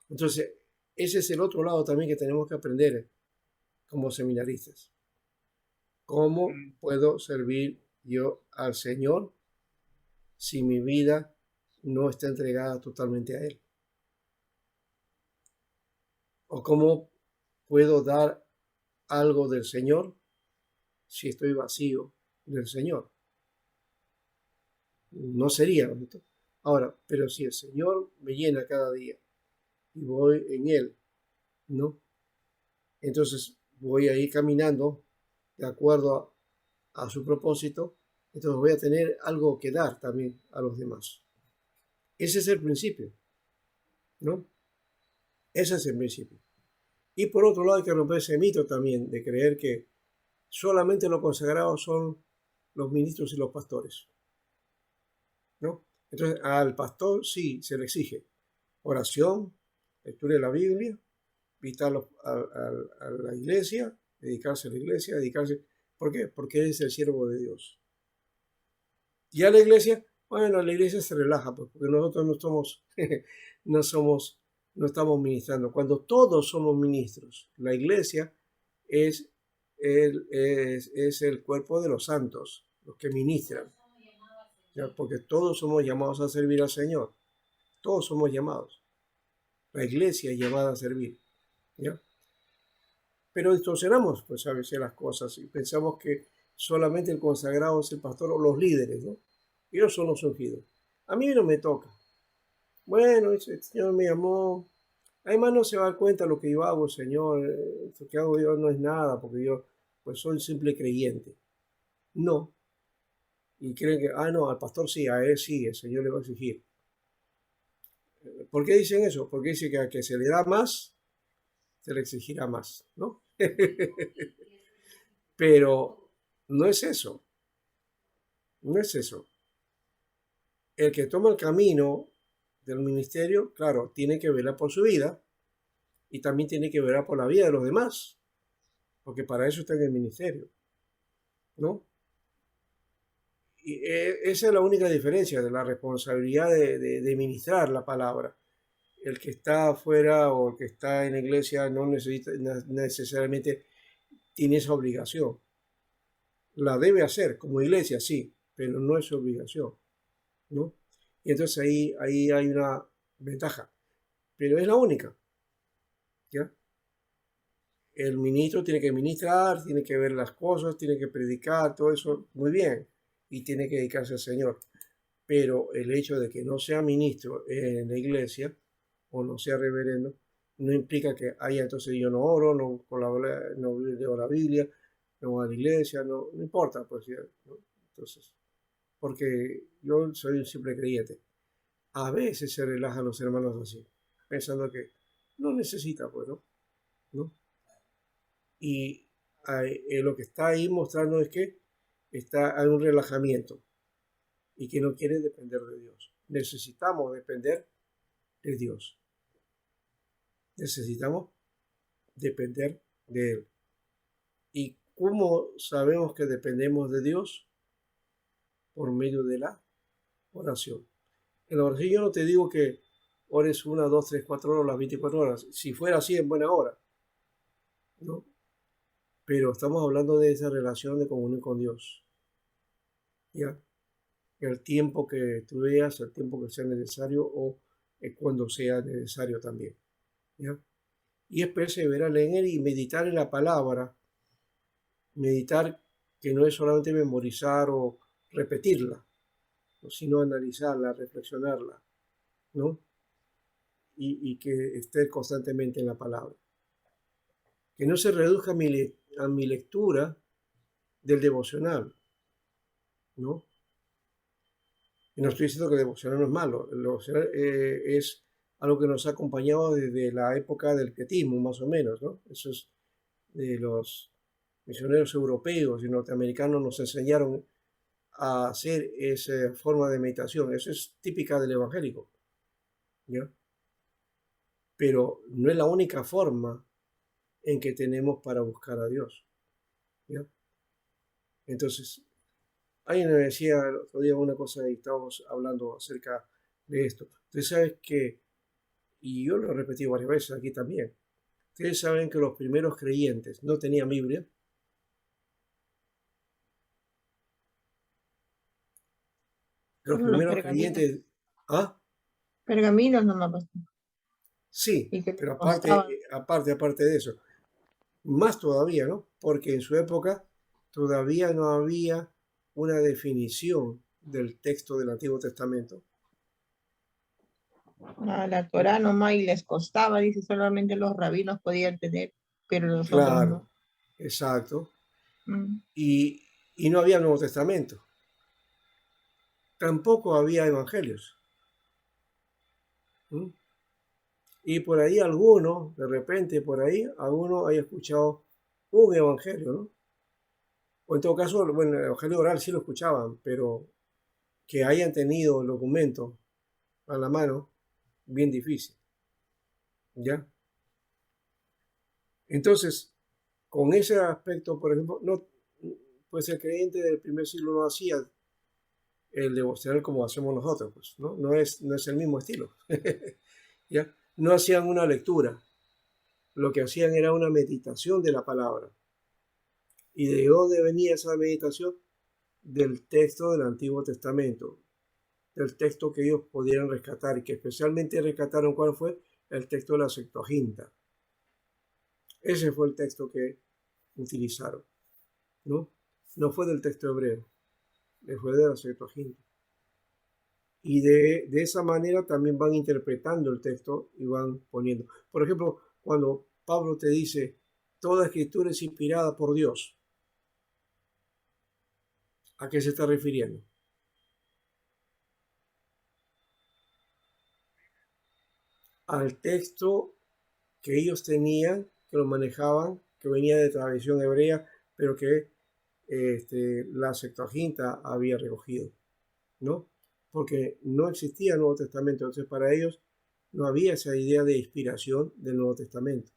Entonces, ese es el otro lado también que tenemos que aprender como seminaristas. ¿Cómo puedo servir yo al Señor si mi vida no está entregada totalmente a Él? ¿O cómo puedo dar algo del Señor si estoy vacío del Señor? No sería, ¿no? Ahora, pero si el Señor me llena cada día y voy en Él, ¿no? Entonces voy a ir caminando de acuerdo a su propósito, entonces voy a tener algo que dar también a los demás. Ese es el principio, ¿no? Ese es el principio. Y por otro lado hay que romper ese mito también de creer que solamente los consagrados son los ministros y los pastores, ¿no? Entonces al pastor sí se le exige oración, lectura de la Biblia, visitar a la iglesia, dedicarse a la iglesia, ¿por qué? Porque él es el siervo de Dios. Y a la iglesia, bueno, la iglesia se relaja, pues, porque nosotros no estamos ministrando. Cuando todos somos ministros, la iglesia es es el cuerpo de los santos, los que ministran, ¿ya? Porque todos somos llamados a servir al Señor, todos somos llamados. La iglesia es llamada a servir, ¿ya? Pero distorsionamos pues a veces las cosas y pensamos que solamente el consagrado es el pastor o los líderes, ¿no? Ellos son los ungidos. A mí no me toca. Bueno, el Señor me llamó. Además no se va a dar cuenta lo que yo hago, Señor. Lo que hago yo no es nada, porque yo pues soy simple creyente. No. Y creen que, no, al pastor sí, a él sí, el Señor le va a exigir. ¿Por qué dicen eso? Porque dice que a que se le da más, se le exigirá más, ¿no? Pero no es eso, no es eso. El que toma el camino del ministerio, claro, tiene que velar por su vida y también tiene que velar por la vida de los demás, porque para eso está en el ministerio, ¿no? Y esa es la única diferencia de la responsabilidad de ministrar la palabra. El que está afuera o el que está en la iglesia no necesariamente tiene esa obligación. La debe hacer como iglesia, sí, pero no es su obligación, ¿no? Y entonces ahí hay una ventaja, pero es la única, ¿ya? El ministro tiene que ministrar, tiene que ver las cosas, tiene que predicar, todo eso, muy bien, y tiene que dedicarse al Señor. Pero el hecho de que no sea ministro en la iglesia o no sea reverendo, no implica que entonces yo no oro, no leo la Biblia, no voy a la iglesia, no importa, pues, ¿no? Entonces, porque yo soy un simple creyente. A veces se relajan los hermanos así, pensando que no necesita, pues, ¿no? Y lo que está ahí mostrando es que hay un relajamiento y que no quiere depender de Dios. Necesitamos depender de Dios. Necesitamos depender de Él. ¿Y cómo sabemos que dependemos de Dios? Por medio de la oración. En la oración yo no te digo que ores 1, 2, 3, 4 horas, las 24 horas. Si fuera así, en buena hora, ¿no? Pero estamos hablando de esa relación de comunión con Dios, ¿ya? El tiempo que tú veas, el tiempo que sea necesario o cuando sea necesario también, ¿ya? Y es perseverar en Él y meditar en la palabra. Meditar que no es solamente memorizar o repetirla, sino analizarla, reflexionarla, ¿no? Y que esté constantemente en la palabra. Que no se reduzca a mi lectura del devocional, ¿no? Y no estoy diciendo que el devocional no es malo, el devocional es algo que nos ha acompañado desde la época del pietismo, más o menos, ¿no? Eso es de los misioneros europeos y norteamericanos nos enseñaron a hacer esa forma de meditación. Eso es típica del evangélico, ¿ya? Pero no es la única forma en que tenemos para buscar a Dios, ¿ya? Entonces, alguien me decía el otro día una cosa y estábamos hablando acerca de esto. Ustedes saben que, y yo lo he repetido varias veces aquí también, ustedes saben que los primeros creyentes no tenían Biblia. Los Solo los primeros pergaminos. creyentes, ¿ah? Pergaminos nomás, pastor. Sí, Y que les pero costaban. aparte de eso, más todavía, ¿no? Porque en su época todavía no había una definición del texto del Antiguo Testamento. A la Torá nomás y les costaba, dice, solamente los rabinos podían tener, pero los otros no. Claro, exacto. Mm. Y no había Nuevo Testamento. Tampoco había evangelios. ¿Mm? Y por ahí alguno, de repente por ahí, alguno haya escuchado un evangelio, ¿no? O en todo caso, bueno, el evangelio oral sí lo escuchaban, pero que hayan tenido el documento a la mano, bien difícil, ¿ya? Entonces, con ese aspecto, por ejemplo, no, pues el creyente del primer siglo no hacía el devocional como hacemos nosotros, pues, ¿no? No es el mismo estilo, ¿ya? No hacían una lectura, lo que hacían era una meditación de la palabra, ¿Y de dónde venía esa meditación? Del texto del Antiguo Testamento, del texto que ellos pudieran rescatar y que especialmente rescataron. ¿Cuál fue? El texto de la Septuaginta. Ese fue el texto que utilizaron, ¿no? No fue del texto hebreo, fue de la Septuaginta. Y de esa manera también van interpretando el texto y van poniendo. Por ejemplo, cuando Pablo te dice, toda escritura es inspirada por Dios, ¿a qué se está refiriendo? Al texto que ellos tenían, que lo manejaban, que venía de tradición hebrea, pero que la Septuaginta había recogido, ¿no? Porque no existía el Nuevo Testamento, entonces para ellos no había esa idea de inspiración del Nuevo Testamento.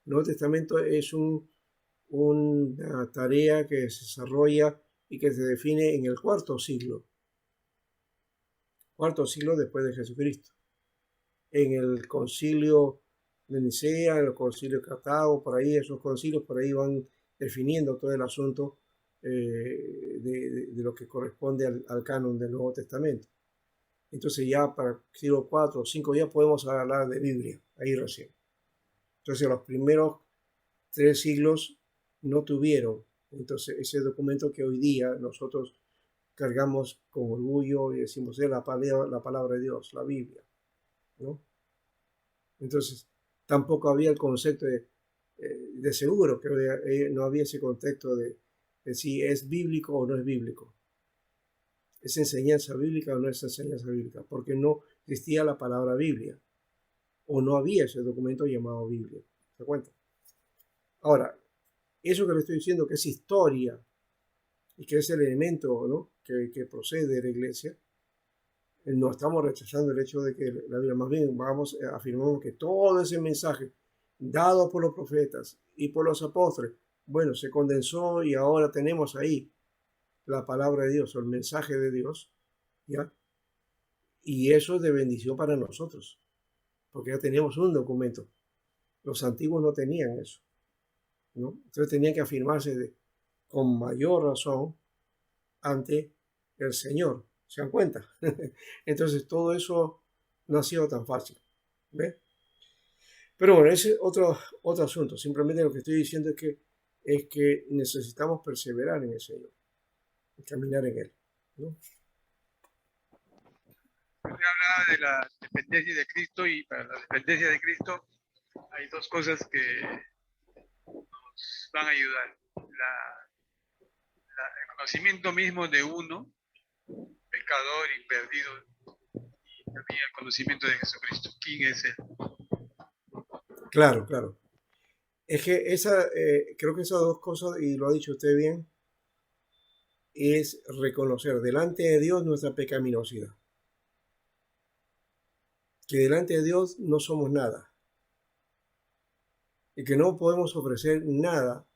El Nuevo Testamento es una tarea que se desarrolla y que se define en el cuarto siglo después de Jesucristo. En el concilio de Nicea, en el concilio de Cartago, por ahí, esos concilios por ahí van definiendo todo el asunto de lo que corresponde al canon del Nuevo Testamento. Entonces ya para el siglo 4 o 5 ya podemos hablar de Biblia, ahí recién. Entonces los primeros 3 siglos no tuvieron entonces ese documento que hoy día nosotros cargamos con orgullo y decimos es la palabra de Dios, la Biblia, ¿no? Entonces tampoco había el concepto de seguro, que no había ese contexto de si es bíblico o no es bíblico. ¿Es enseñanza bíblica o no es enseñanza bíblica? Porque no existía la palabra Biblia o no había ese documento llamado Biblia. ¿Se cuenta? Ahora, eso que le estoy diciendo que es historia y que es el elemento, ¿no? que procede de la iglesia, no estamos rechazando el hecho de que la Biblia, más bien afirmamos que todo ese mensaje dado por los profetas y por los apóstoles, bueno, se condensó y ahora tenemos ahí la palabra de Dios o el mensaje de Dios, ¿ya? Y eso es de bendición para nosotros, porque ya teníamos un documento. Los antiguos no tenían eso, ¿no? Entonces tenían que afirmarse con mayor razón ante el Señor. ¿Se dan cuenta? Entonces todo eso no ha sido tan fácil. ¿Ves? Pero bueno, ese es otro asunto. Simplemente lo que estoy diciendo es que necesitamos perseverar en el Señor y caminar en Él, ¿no? Usted hablaba de la dependencia de Cristo y para la dependencia de Cristo hay dos cosas que nos van a ayudar. El conocimiento mismo de uno, pecador y perdido, y también el conocimiento de Jesucristo. ¿Quién es Él? Claro, claro. Es que creo que esas dos cosas, y lo ha dicho usted bien, es reconocer delante de Dios nuestra pecaminosidad. Que delante de Dios no somos nada. Y que no podemos ofrecer nada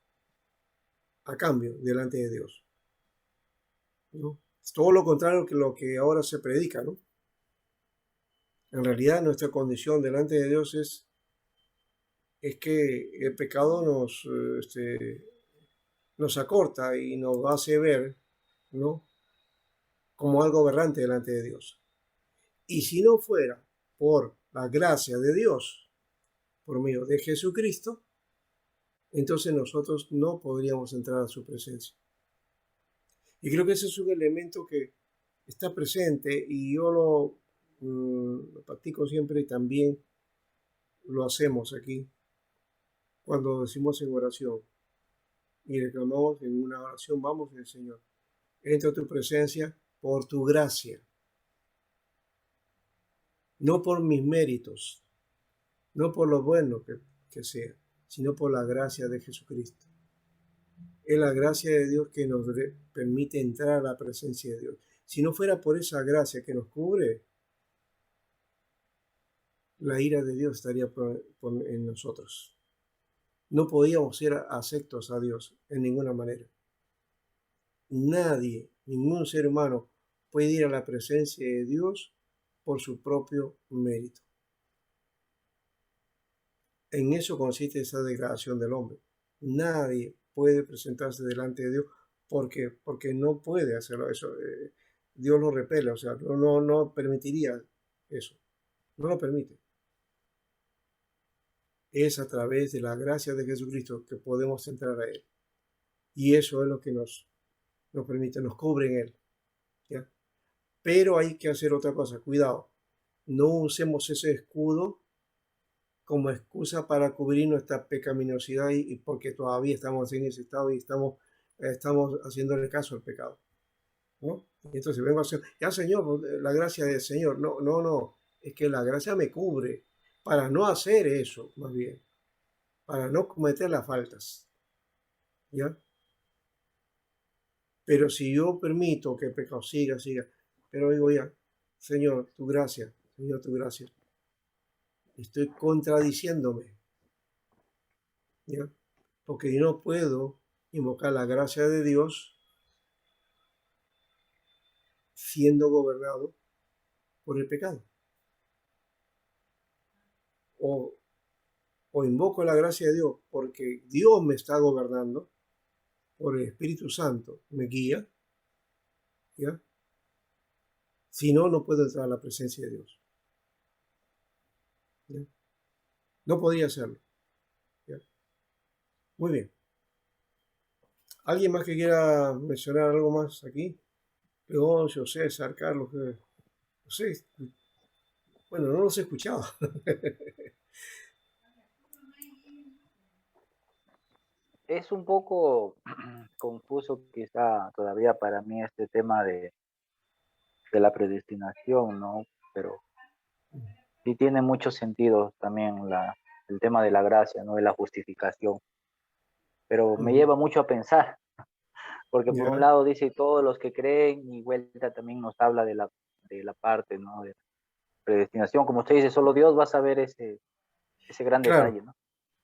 a cambio delante de Dios, ¿no? Es todo lo contrario que lo que ahora se predica, ¿no? En realidad nuestra condición delante de Dios es que el pecado nos acorta y nos hace ver, ¿no? Como algo aberrante delante de Dios. Y si no fuera por la gracia de Dios, por medio de Jesucristo, entonces nosotros no podríamos entrar a su presencia. Y creo que ese es un elemento que está presente y yo lo practico siempre y también lo hacemos aquí cuando decimos en oración y reclamamos en una oración, vamos al Señor, entra a tu presencia por tu gracia, no por mis méritos, no por lo bueno que sea, sino por la gracia de Jesucristo. Es la gracia de Dios que nos permite entrar a la presencia de Dios. Si no fuera por esa gracia que nos cubre, la ira de Dios estaría en nosotros. No podíamos ser aceptos a Dios en ninguna manera. Nadie, ningún ser humano puede ir a la presencia de Dios por su propio mérito. En eso consiste esa degradación del hombre. Nadie puede presentarse delante de Dios porque no puede hacerlo eso. Dios lo repele, o sea, no permitiría eso, no lo permite. Es a través de la gracia de Jesucristo que podemos entrar a Él. Y eso es lo que nos permite, nos cubre en Él. ¿Ya? Pero hay que hacer otra cosa, cuidado. No usemos ese escudo como excusa para cubrir nuestra pecaminosidad y porque todavía estamos en ese estado y estamos haciéndole caso al pecado. ¿No? Y entonces vengo a hacer, ya Señor, la gracia del Señor. No. Es que la gracia me cubre para no hacer eso, más bien. Para no cometer las faltas. ¿Ya? Pero si yo permito que el pecado siga, pero digo ya, Señor, tu gracia, estoy contradiciéndome, ¿ya? Porque yo no puedo invocar la gracia de Dios siendo gobernado por el pecado. O invoco la gracia de Dios porque Dios me está gobernando, por el Espíritu Santo me guía, ¿ya? Si no, no puedo entrar a la presencia de Dios. ¿Ya? No podría hacerlo. ¿Ya? Muy bien. ¿Alguien más que quiera mencionar algo más aquí? Leoncio, César, Carlos, no sé. Bueno, no los he escuchado. Es un poco confuso quizá todavía para mí este tema de la predestinación, ¿no? Pero sí tiene mucho sentido también el tema de la gracia, ¿no? De la justificación. Pero me lleva mucho a pensar, porque por un Ya, lado dice todos los que creen, y vuelta también nos habla de la parte, ¿no? De predestinación, como usted dice, solo Dios va a saber ese gran claro, detalle, ¿no?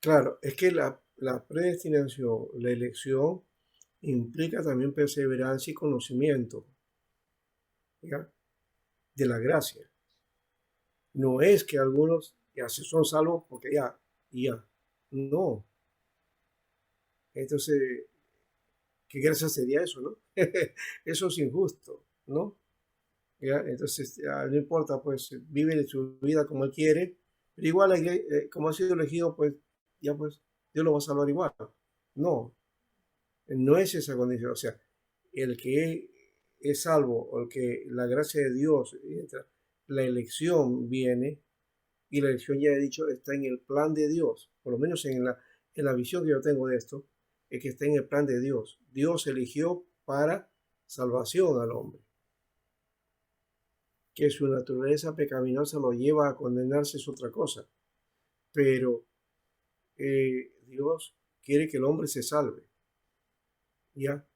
claro. Es que la predestinación, la elección, implica también perseverancia y conocimiento, ¿ya? De la gracia. No es que algunos ya se son salvos porque ya, y ya. No. Entonces, ¿qué gracia sería eso, no? Eso es injusto, ¿no? ¿Ya? Entonces, ya, no importa, pues vive su vida como él quiere, pero igual, como ha sido elegido, pues ya, pues Dios lo va a salvar igual. No, no es esa condición. O sea, el que es salvo o el que la gracia de Dios entra, la elección viene y la elección, ya he dicho, está en el plan de Dios, por lo menos en la visión que yo tengo de esto, es que está en el plan de Dios. Dios eligió para salvación al hombre. Que su naturaleza pecaminosa lo lleva a condenarse es otra cosa, pero Dios quiere que el hombre se salve, ¿ya?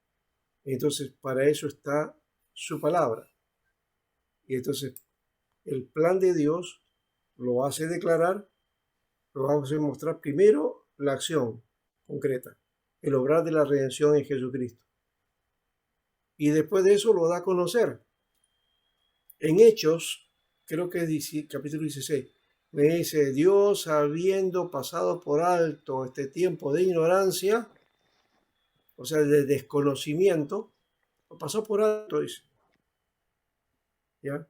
Entonces, para eso está su palabra. Y entonces, el plan de Dios lo hace declarar, lo hace mostrar primero la acción concreta, el obrar de la redención en Jesucristo. Y después de eso lo da a conocer. En Hechos, creo que es capítulo 16, me dice, Dios habiendo pasado por alto este tiempo de ignorancia, o sea, de desconocimiento, lo pasó por alto, dice. ¿Ya?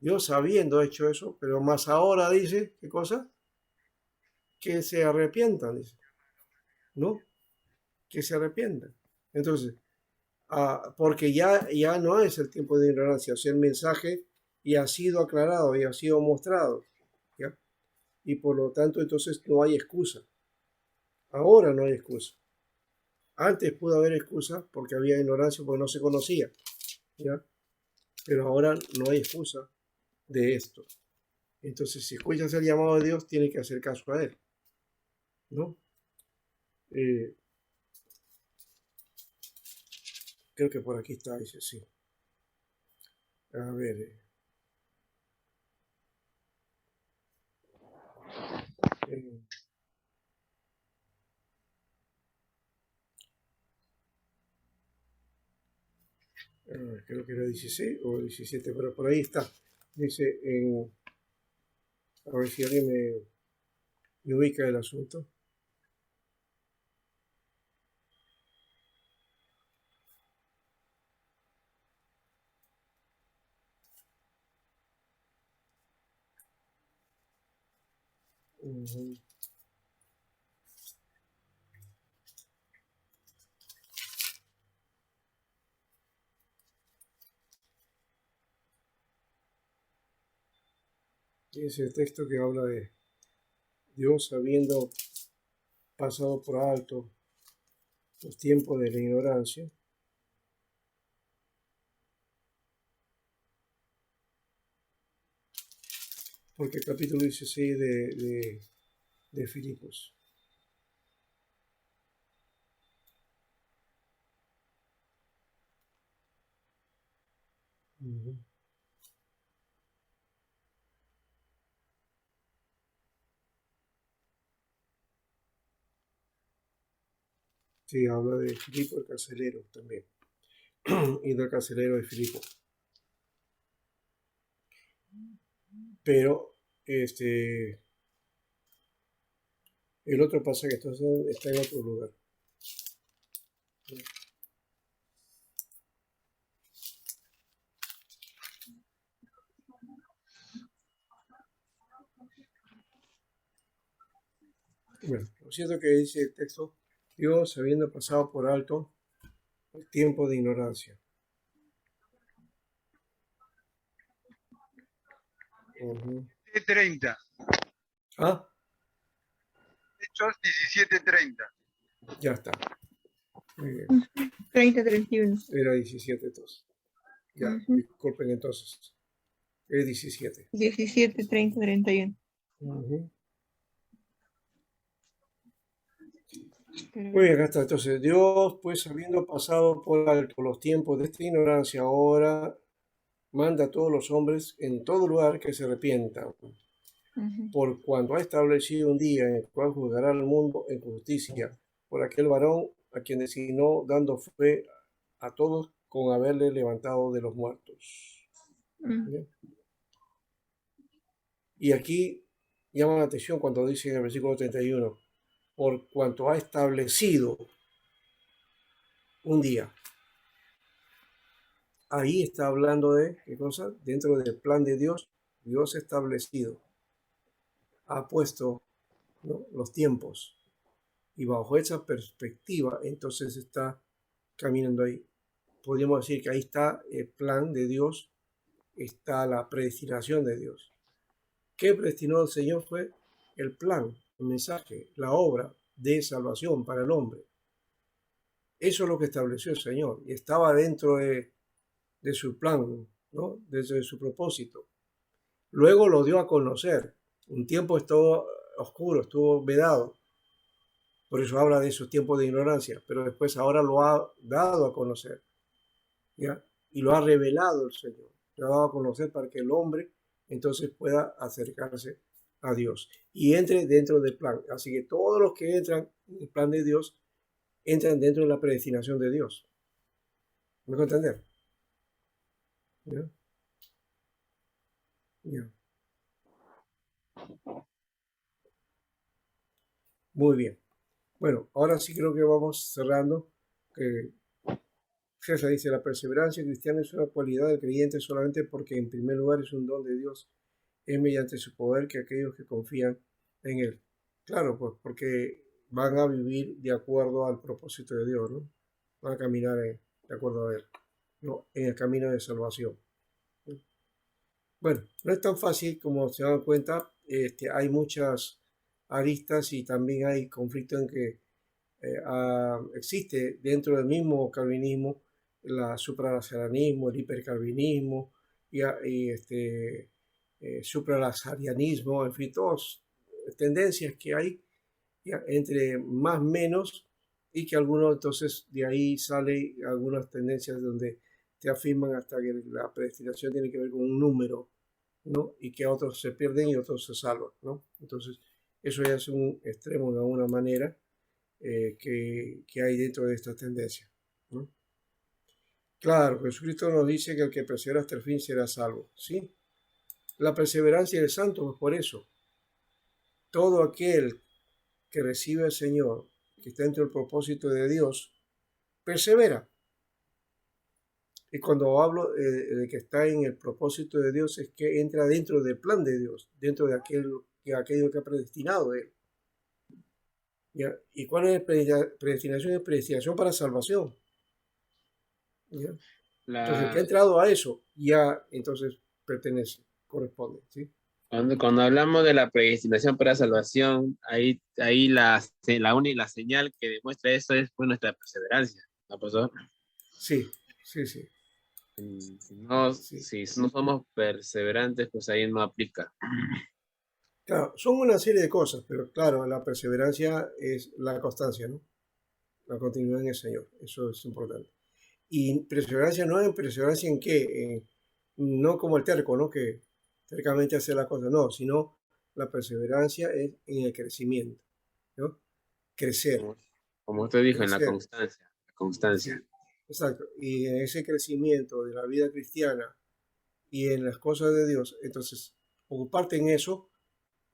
Dios habiendo hecho eso, pero más ahora dice, ¿qué cosa? Que se arrepientan, dice. ¿No? Que se arrepientan. Entonces, porque ya no es el tiempo de ignorancia, o sea, el mensaje ya ha sido aclarado, ya ha sido mostrado. ¿Ya? Y por lo tanto, entonces no hay excusa. Ahora no hay excusa. Antes pudo haber excusa porque había ignorancia, porque no se conocía. ¿Ya? Pero ahora no hay excusa de esto. Entonces, si escuchas el llamado de Dios, tienes que hacer caso a Él. ¿No? Creo que por aquí está, dice, sí. A ver. Creo que era 16 o 17, pero por ahí está. Dice, a ver si alguien me ubica el asunto. Ujú. Es el texto que habla de Dios habiendo pasado por alto los tiempos de la ignorancia, porque el capítulo 16 de Filipos. Ujú. Sí, habla de Filipo el carcelero también, y del carcelero de Filipo. Pero el otro pasaje entonces está en otro lugar. Bueno, lo cierto que dice el texto, Dios habiendo pasado por alto el tiempo de ignorancia. Ujú. 30. Ah, Hechos 17:30. ya está. Muy bien. 30-31. Era 17 entonces. Ya, Ujú. disculpen entonces. Es 17. 17, 30, 31. Ujú. Pero Muy bien, acá está. Entonces, Dios, pues habiendo pasado por alto los tiempos de esta ignorancia, ahora manda a todos los hombres en todo lugar que se arrepientan, ujú, por cuanto ha establecido un día en el cual juzgará al mundo en justicia, por aquel varón a quien designó, dando fe a todos con haberle levantado de los muertos. ujú, ¿Bien? Y aquí llama la atención cuando dice en el versículo 31, por cuanto ha establecido un día. Ahí está hablando de, ¿qué cosa? Dentro del plan de Dios, Dios ha establecido, ha puesto, ¿no?, los tiempos. Y bajo esa perspectiva, entonces está caminando ahí. Podríamos decir que ahí está el plan de Dios, está la predestinación de Dios. ¿Qué predestinó el Señor? Fue el plan, el mensaje, la obra de salvación para el hombre. Eso es lo que estableció el Señor y estaba dentro de su plan, ¿no?, desde su propósito. Luego lo dio a conocer. Un tiempo estuvo oscuro, estuvo vedado. Por eso habla de esos tiempos de ignorancia. Pero después ahora lo ha dado a conocer, ¿ya? Y lo ha revelado el Señor. Lo ha dado a conocer para que el hombre entonces pueda acercarse a Dios y entre dentro del plan. Así que todos los que entran en el plan de Dios entran dentro de la predestinación de Dios. ¿Me puedo entender? ¿Ya? ¿Ya? Muy bien. Bueno, ahora sí creo que vamos cerrando. César dice, la perseverancia cristiana es una cualidad del creyente solamente porque en primer lugar es un don de Dios. Es mediante su poder que aquellos que confían en Él. Claro, pues porque van a vivir de acuerdo al propósito de Dios, ¿no? Van a caminar de acuerdo a Él, ¿no?, en el camino de salvación. Bueno, no es tan fácil como se dan cuenta. Hay muchas aristas y también hay conflicto en que existe dentro del mismo calvinismo la supralazarianismo, el hipercalvinismo y supralazarianismo, en fin, todas tendencias que hay, ya, entre más menos, y que algunos entonces de ahí salen algunas tendencias donde te afirman hasta que la predestinación tiene que ver con un número, ¿no?, y que otros se pierden y otros se salvan, ¿no? Entonces, eso ya es un extremo de alguna manera que hay dentro de esta tendencia, ¿no? Claro, Jesucristo nos dice que el que persevera hasta el fin será salvo, ¿sí? La perseverancia del santo es por eso. Todo aquel que recibe al Señor, que está dentro del propósito de Dios, persevera. Y cuando hablo de que está en el propósito de Dios, es que entra dentro del plan de Dios, dentro de aquel y aquello que ha predestinado Él. ¿Ya? ¿Y cuál es predestinación? Es predestinación para salvación. ¿Ya? Entonces, el que ha entrado a eso, ya entonces pertenece, corresponde, ¿sí? Cuando hablamos de la predestinación para salvación, ahí la señal que demuestra eso es pues, nuestra perseverancia, ¿no, pastor? Sí, sí, sí. Si no somos perseverantes, pues ahí no aplica. Claro, son una serie de cosas, pero claro, la perseverancia es la constancia, ¿no? La continuidad en el Señor, eso es importante. Y perseverancia no es perseverancia en qué, no como el terco, ¿no? Que tercamente hace la cosa, no, sino la perseverancia es en el crecimiento, ¿no? Crecer, Como usted dijo, en la crecer. constancia. Sí, exacto. Y en ese crecimiento de la vida cristiana y en las cosas de Dios, entonces, ocuparte en eso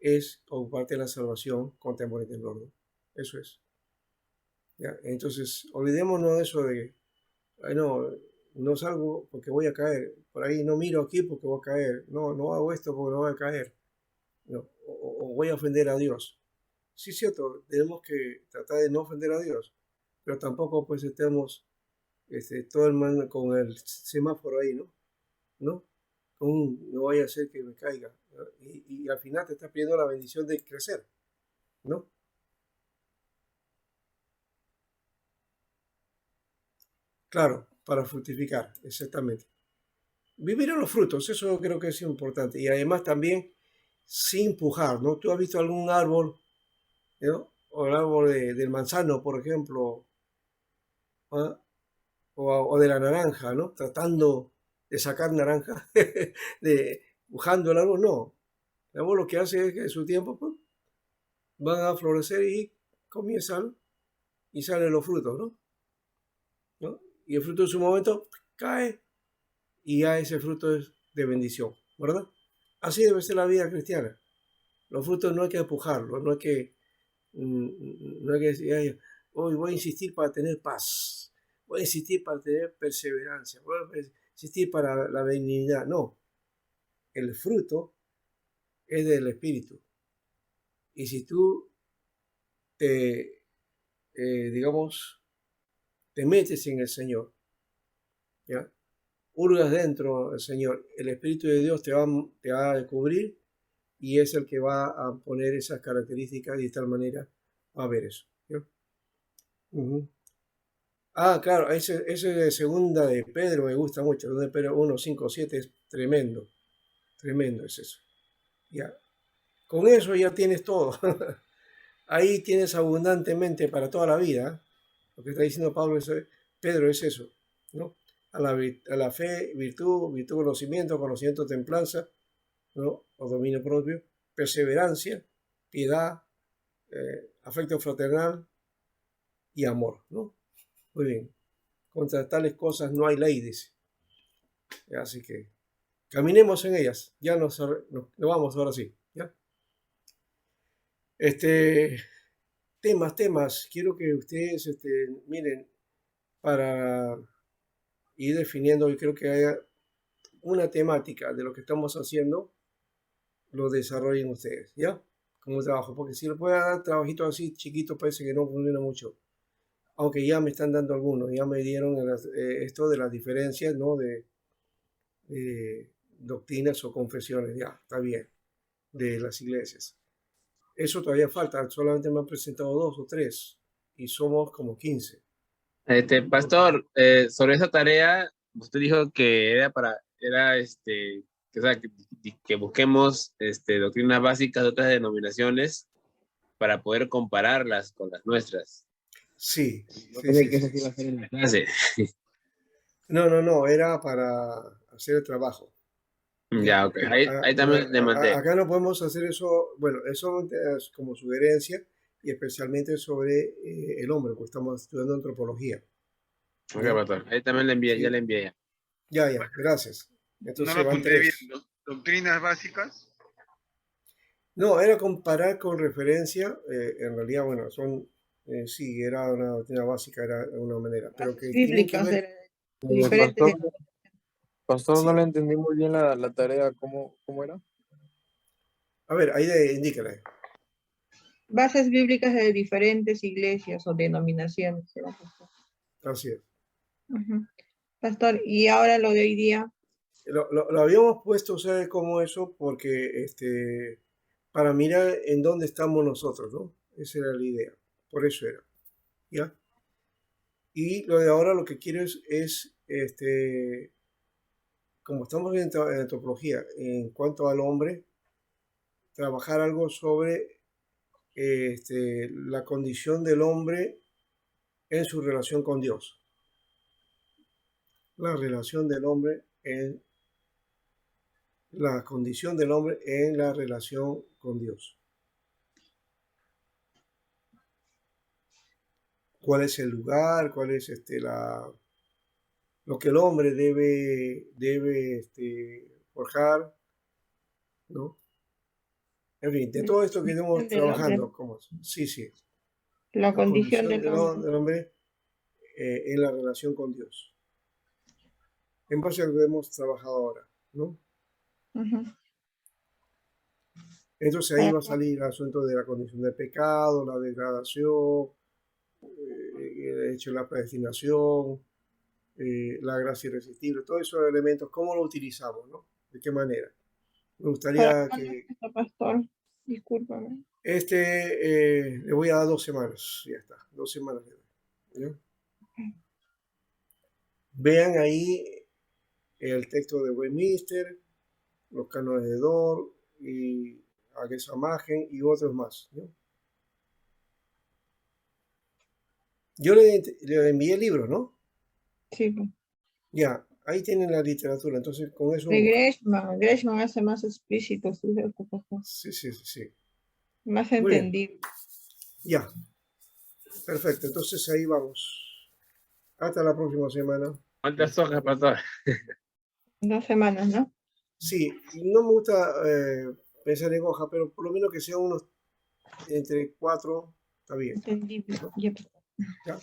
es ocuparte en la salvación con temor y temblor, ¿no? Eso es. ¿Ya? Entonces, olvidémonos de eso de, ay, no salgo porque voy a caer, por ahí no miro aquí porque voy a caer, no hago esto porque no voy a caer, no, o voy a ofender a Dios. Sí, es cierto, tenemos que tratar de no ofender a Dios, pero tampoco pues estemos todo el mundo con el semáforo ahí, ¿no? ¿No? No vaya a ser que me caiga, ¿no? Y al final te estás pidiendo la bendición de crecer, ¿no? Claro, para fructificar, exactamente. Vivir en los frutos, eso creo que es importante. Y además también sin empujar, ¿no? ¿Tú has visto algún árbol, ¿no? O el árbol del manzano, por ejemplo, ¿ah? O de la naranja, ¿no? Tratando de sacar naranja, empujando el árbol, no. El árbol lo que hace es que en su tiempo pues, van a florecer y comienzan y salen los frutos, ¿no? ¿No? Y el fruto en su momento cae y ya ese fruto es de bendición, ¿verdad? Así debe ser la vida cristiana. Los frutos no hay que empujarlos, no hay que decir, "Ay, hoy voy a insistir para tener paz, voy a insistir para tener perseverancia, voy a insistir para la benignidad". No, el fruto es del Espíritu. Y si tú te, digamos, te metes en el Señor, ¿ya? Hurgas dentro del Señor, el Espíritu de Dios te va a descubrir y es el que va a poner esas características y de tal manera va a ver eso, ¿ya? Ujú. Ah, claro, ese de segunda de Pedro me gusta mucho, donde Pedro 1, 5, 7 es tremendo, tremendo es eso. Ya. Con eso ya tienes todo. Ahí tienes abundantemente para toda la vida. Lo que está diciendo Pedro es eso, ¿no? A la fe, virtud, conocimiento, templanza, ¿no? O dominio propio, perseverancia, piedad, afecto fraternal y amor, ¿no? Muy bien. Contra tales cosas no hay ley, dice. Así que caminemos en ellas. Ya nos vamos ahora sí. ¿Ya? Temas. Quiero que ustedes miren para ir definiendo, y creo que haya una temática de lo que estamos haciendo, lo desarrollen ustedes, ¿ya? Como trabajo, porque si le puedo dar trabajitos así chiquitos parece que no funciona mucho. Aunque ya me están dando algunos, ya me dieron esto de las diferencias, ¿no? De doctrinas o confesiones, ya, está bien, de las iglesias. Eso todavía falta, solamente me han presentado 2 o 3 y somos como 15. Pastor, sobre esa tarea, usted dijo que era o sea, que busquemos doctrinas básicas de otras denominaciones para poder compararlas con las nuestras. Sí, Yo sí, pensé sí, que eso sí. sí iba a ser en la clase. No, era para hacer el trabajo. Ya, ok. Ahí también le mandé. Acá no podemos hacer eso, bueno, eso es como sugerencia y especialmente sobre el hombre, porque estamos estudiando antropología. Ok, ¿Ya? pastor. Ahí también le envié, ya Sí. le envié. Ya, gracias. No lo Entonces van apunté bien. 3. Doctrinas básicas. No, era comparar con referencia, en realidad, bueno, sí, era una doctrina básica, era de una manera, pero que tienen que Bíblicas ver, de diferentes. Pastor, no sí, le entendí muy bien la tarea, ¿cómo era? A ver, ahí indícale. Bases bíblicas de diferentes iglesias o denominaciones. ¿Será, pastor? Así es. Ujú. Pastor, y ahora lo de hoy día. Lo habíamos puesto, ¿sabes cómo eso? Porque para mirar en dónde estamos nosotros, ¿no? Esa era la idea. Por eso era. ¿Ya? Y lo de ahora lo que quiero es como estamos en antropología, en cuanto al hombre, trabajar algo sobre la condición del hombre en su relación con Dios. La relación del hombre en la condición del hombre en la relación con Dios. ¿Cuál es el lugar? ¿Cuál es lo que el hombre debe forjar? ¿No? En fin, de todo esto que estamos Del hombre, trabajando, ¿cómo? Sí, sí. la La condición condición del hombre. del hombre en la relación con Dios. En base a lo que hemos trabajado ahora, ¿no? Ujú. Entonces ahí va a salir el asunto de la condición del pecado, la degradación, el hecho de la predestinación, la gracia irresistible, todos esos elementos, ¿cómo lo utilizamos, no? ¿De qué manera? Me ¿Para gustaría cuándo que empieza, pastor? Discúlpame. le voy a dar 2 semanas, ya está, 2 semanas le doy, ¿ya? Vean ahí el texto de Westminster, los cánones de Dort y Agesa-Magen y otros más, ¿no? Yo le envié el libro, ¿no? Sí, pues. Ya, ahí tienen la literatura, entonces con eso De buscan. Gresham hace más explícito, sí, cierto, pastor. Sí, sí, sí, sí. Más Muy bien, entendible. ya, perfecto, entonces ahí vamos. Hasta la próxima semana. ¿Cuántas hojas, pastor? 2 semanas, ¿no? Sí, no me gusta pensar en hoja, pero por lo menos que sea unos entre 4, está bien, Entendible. ¿no? Ya, pastor. Ya.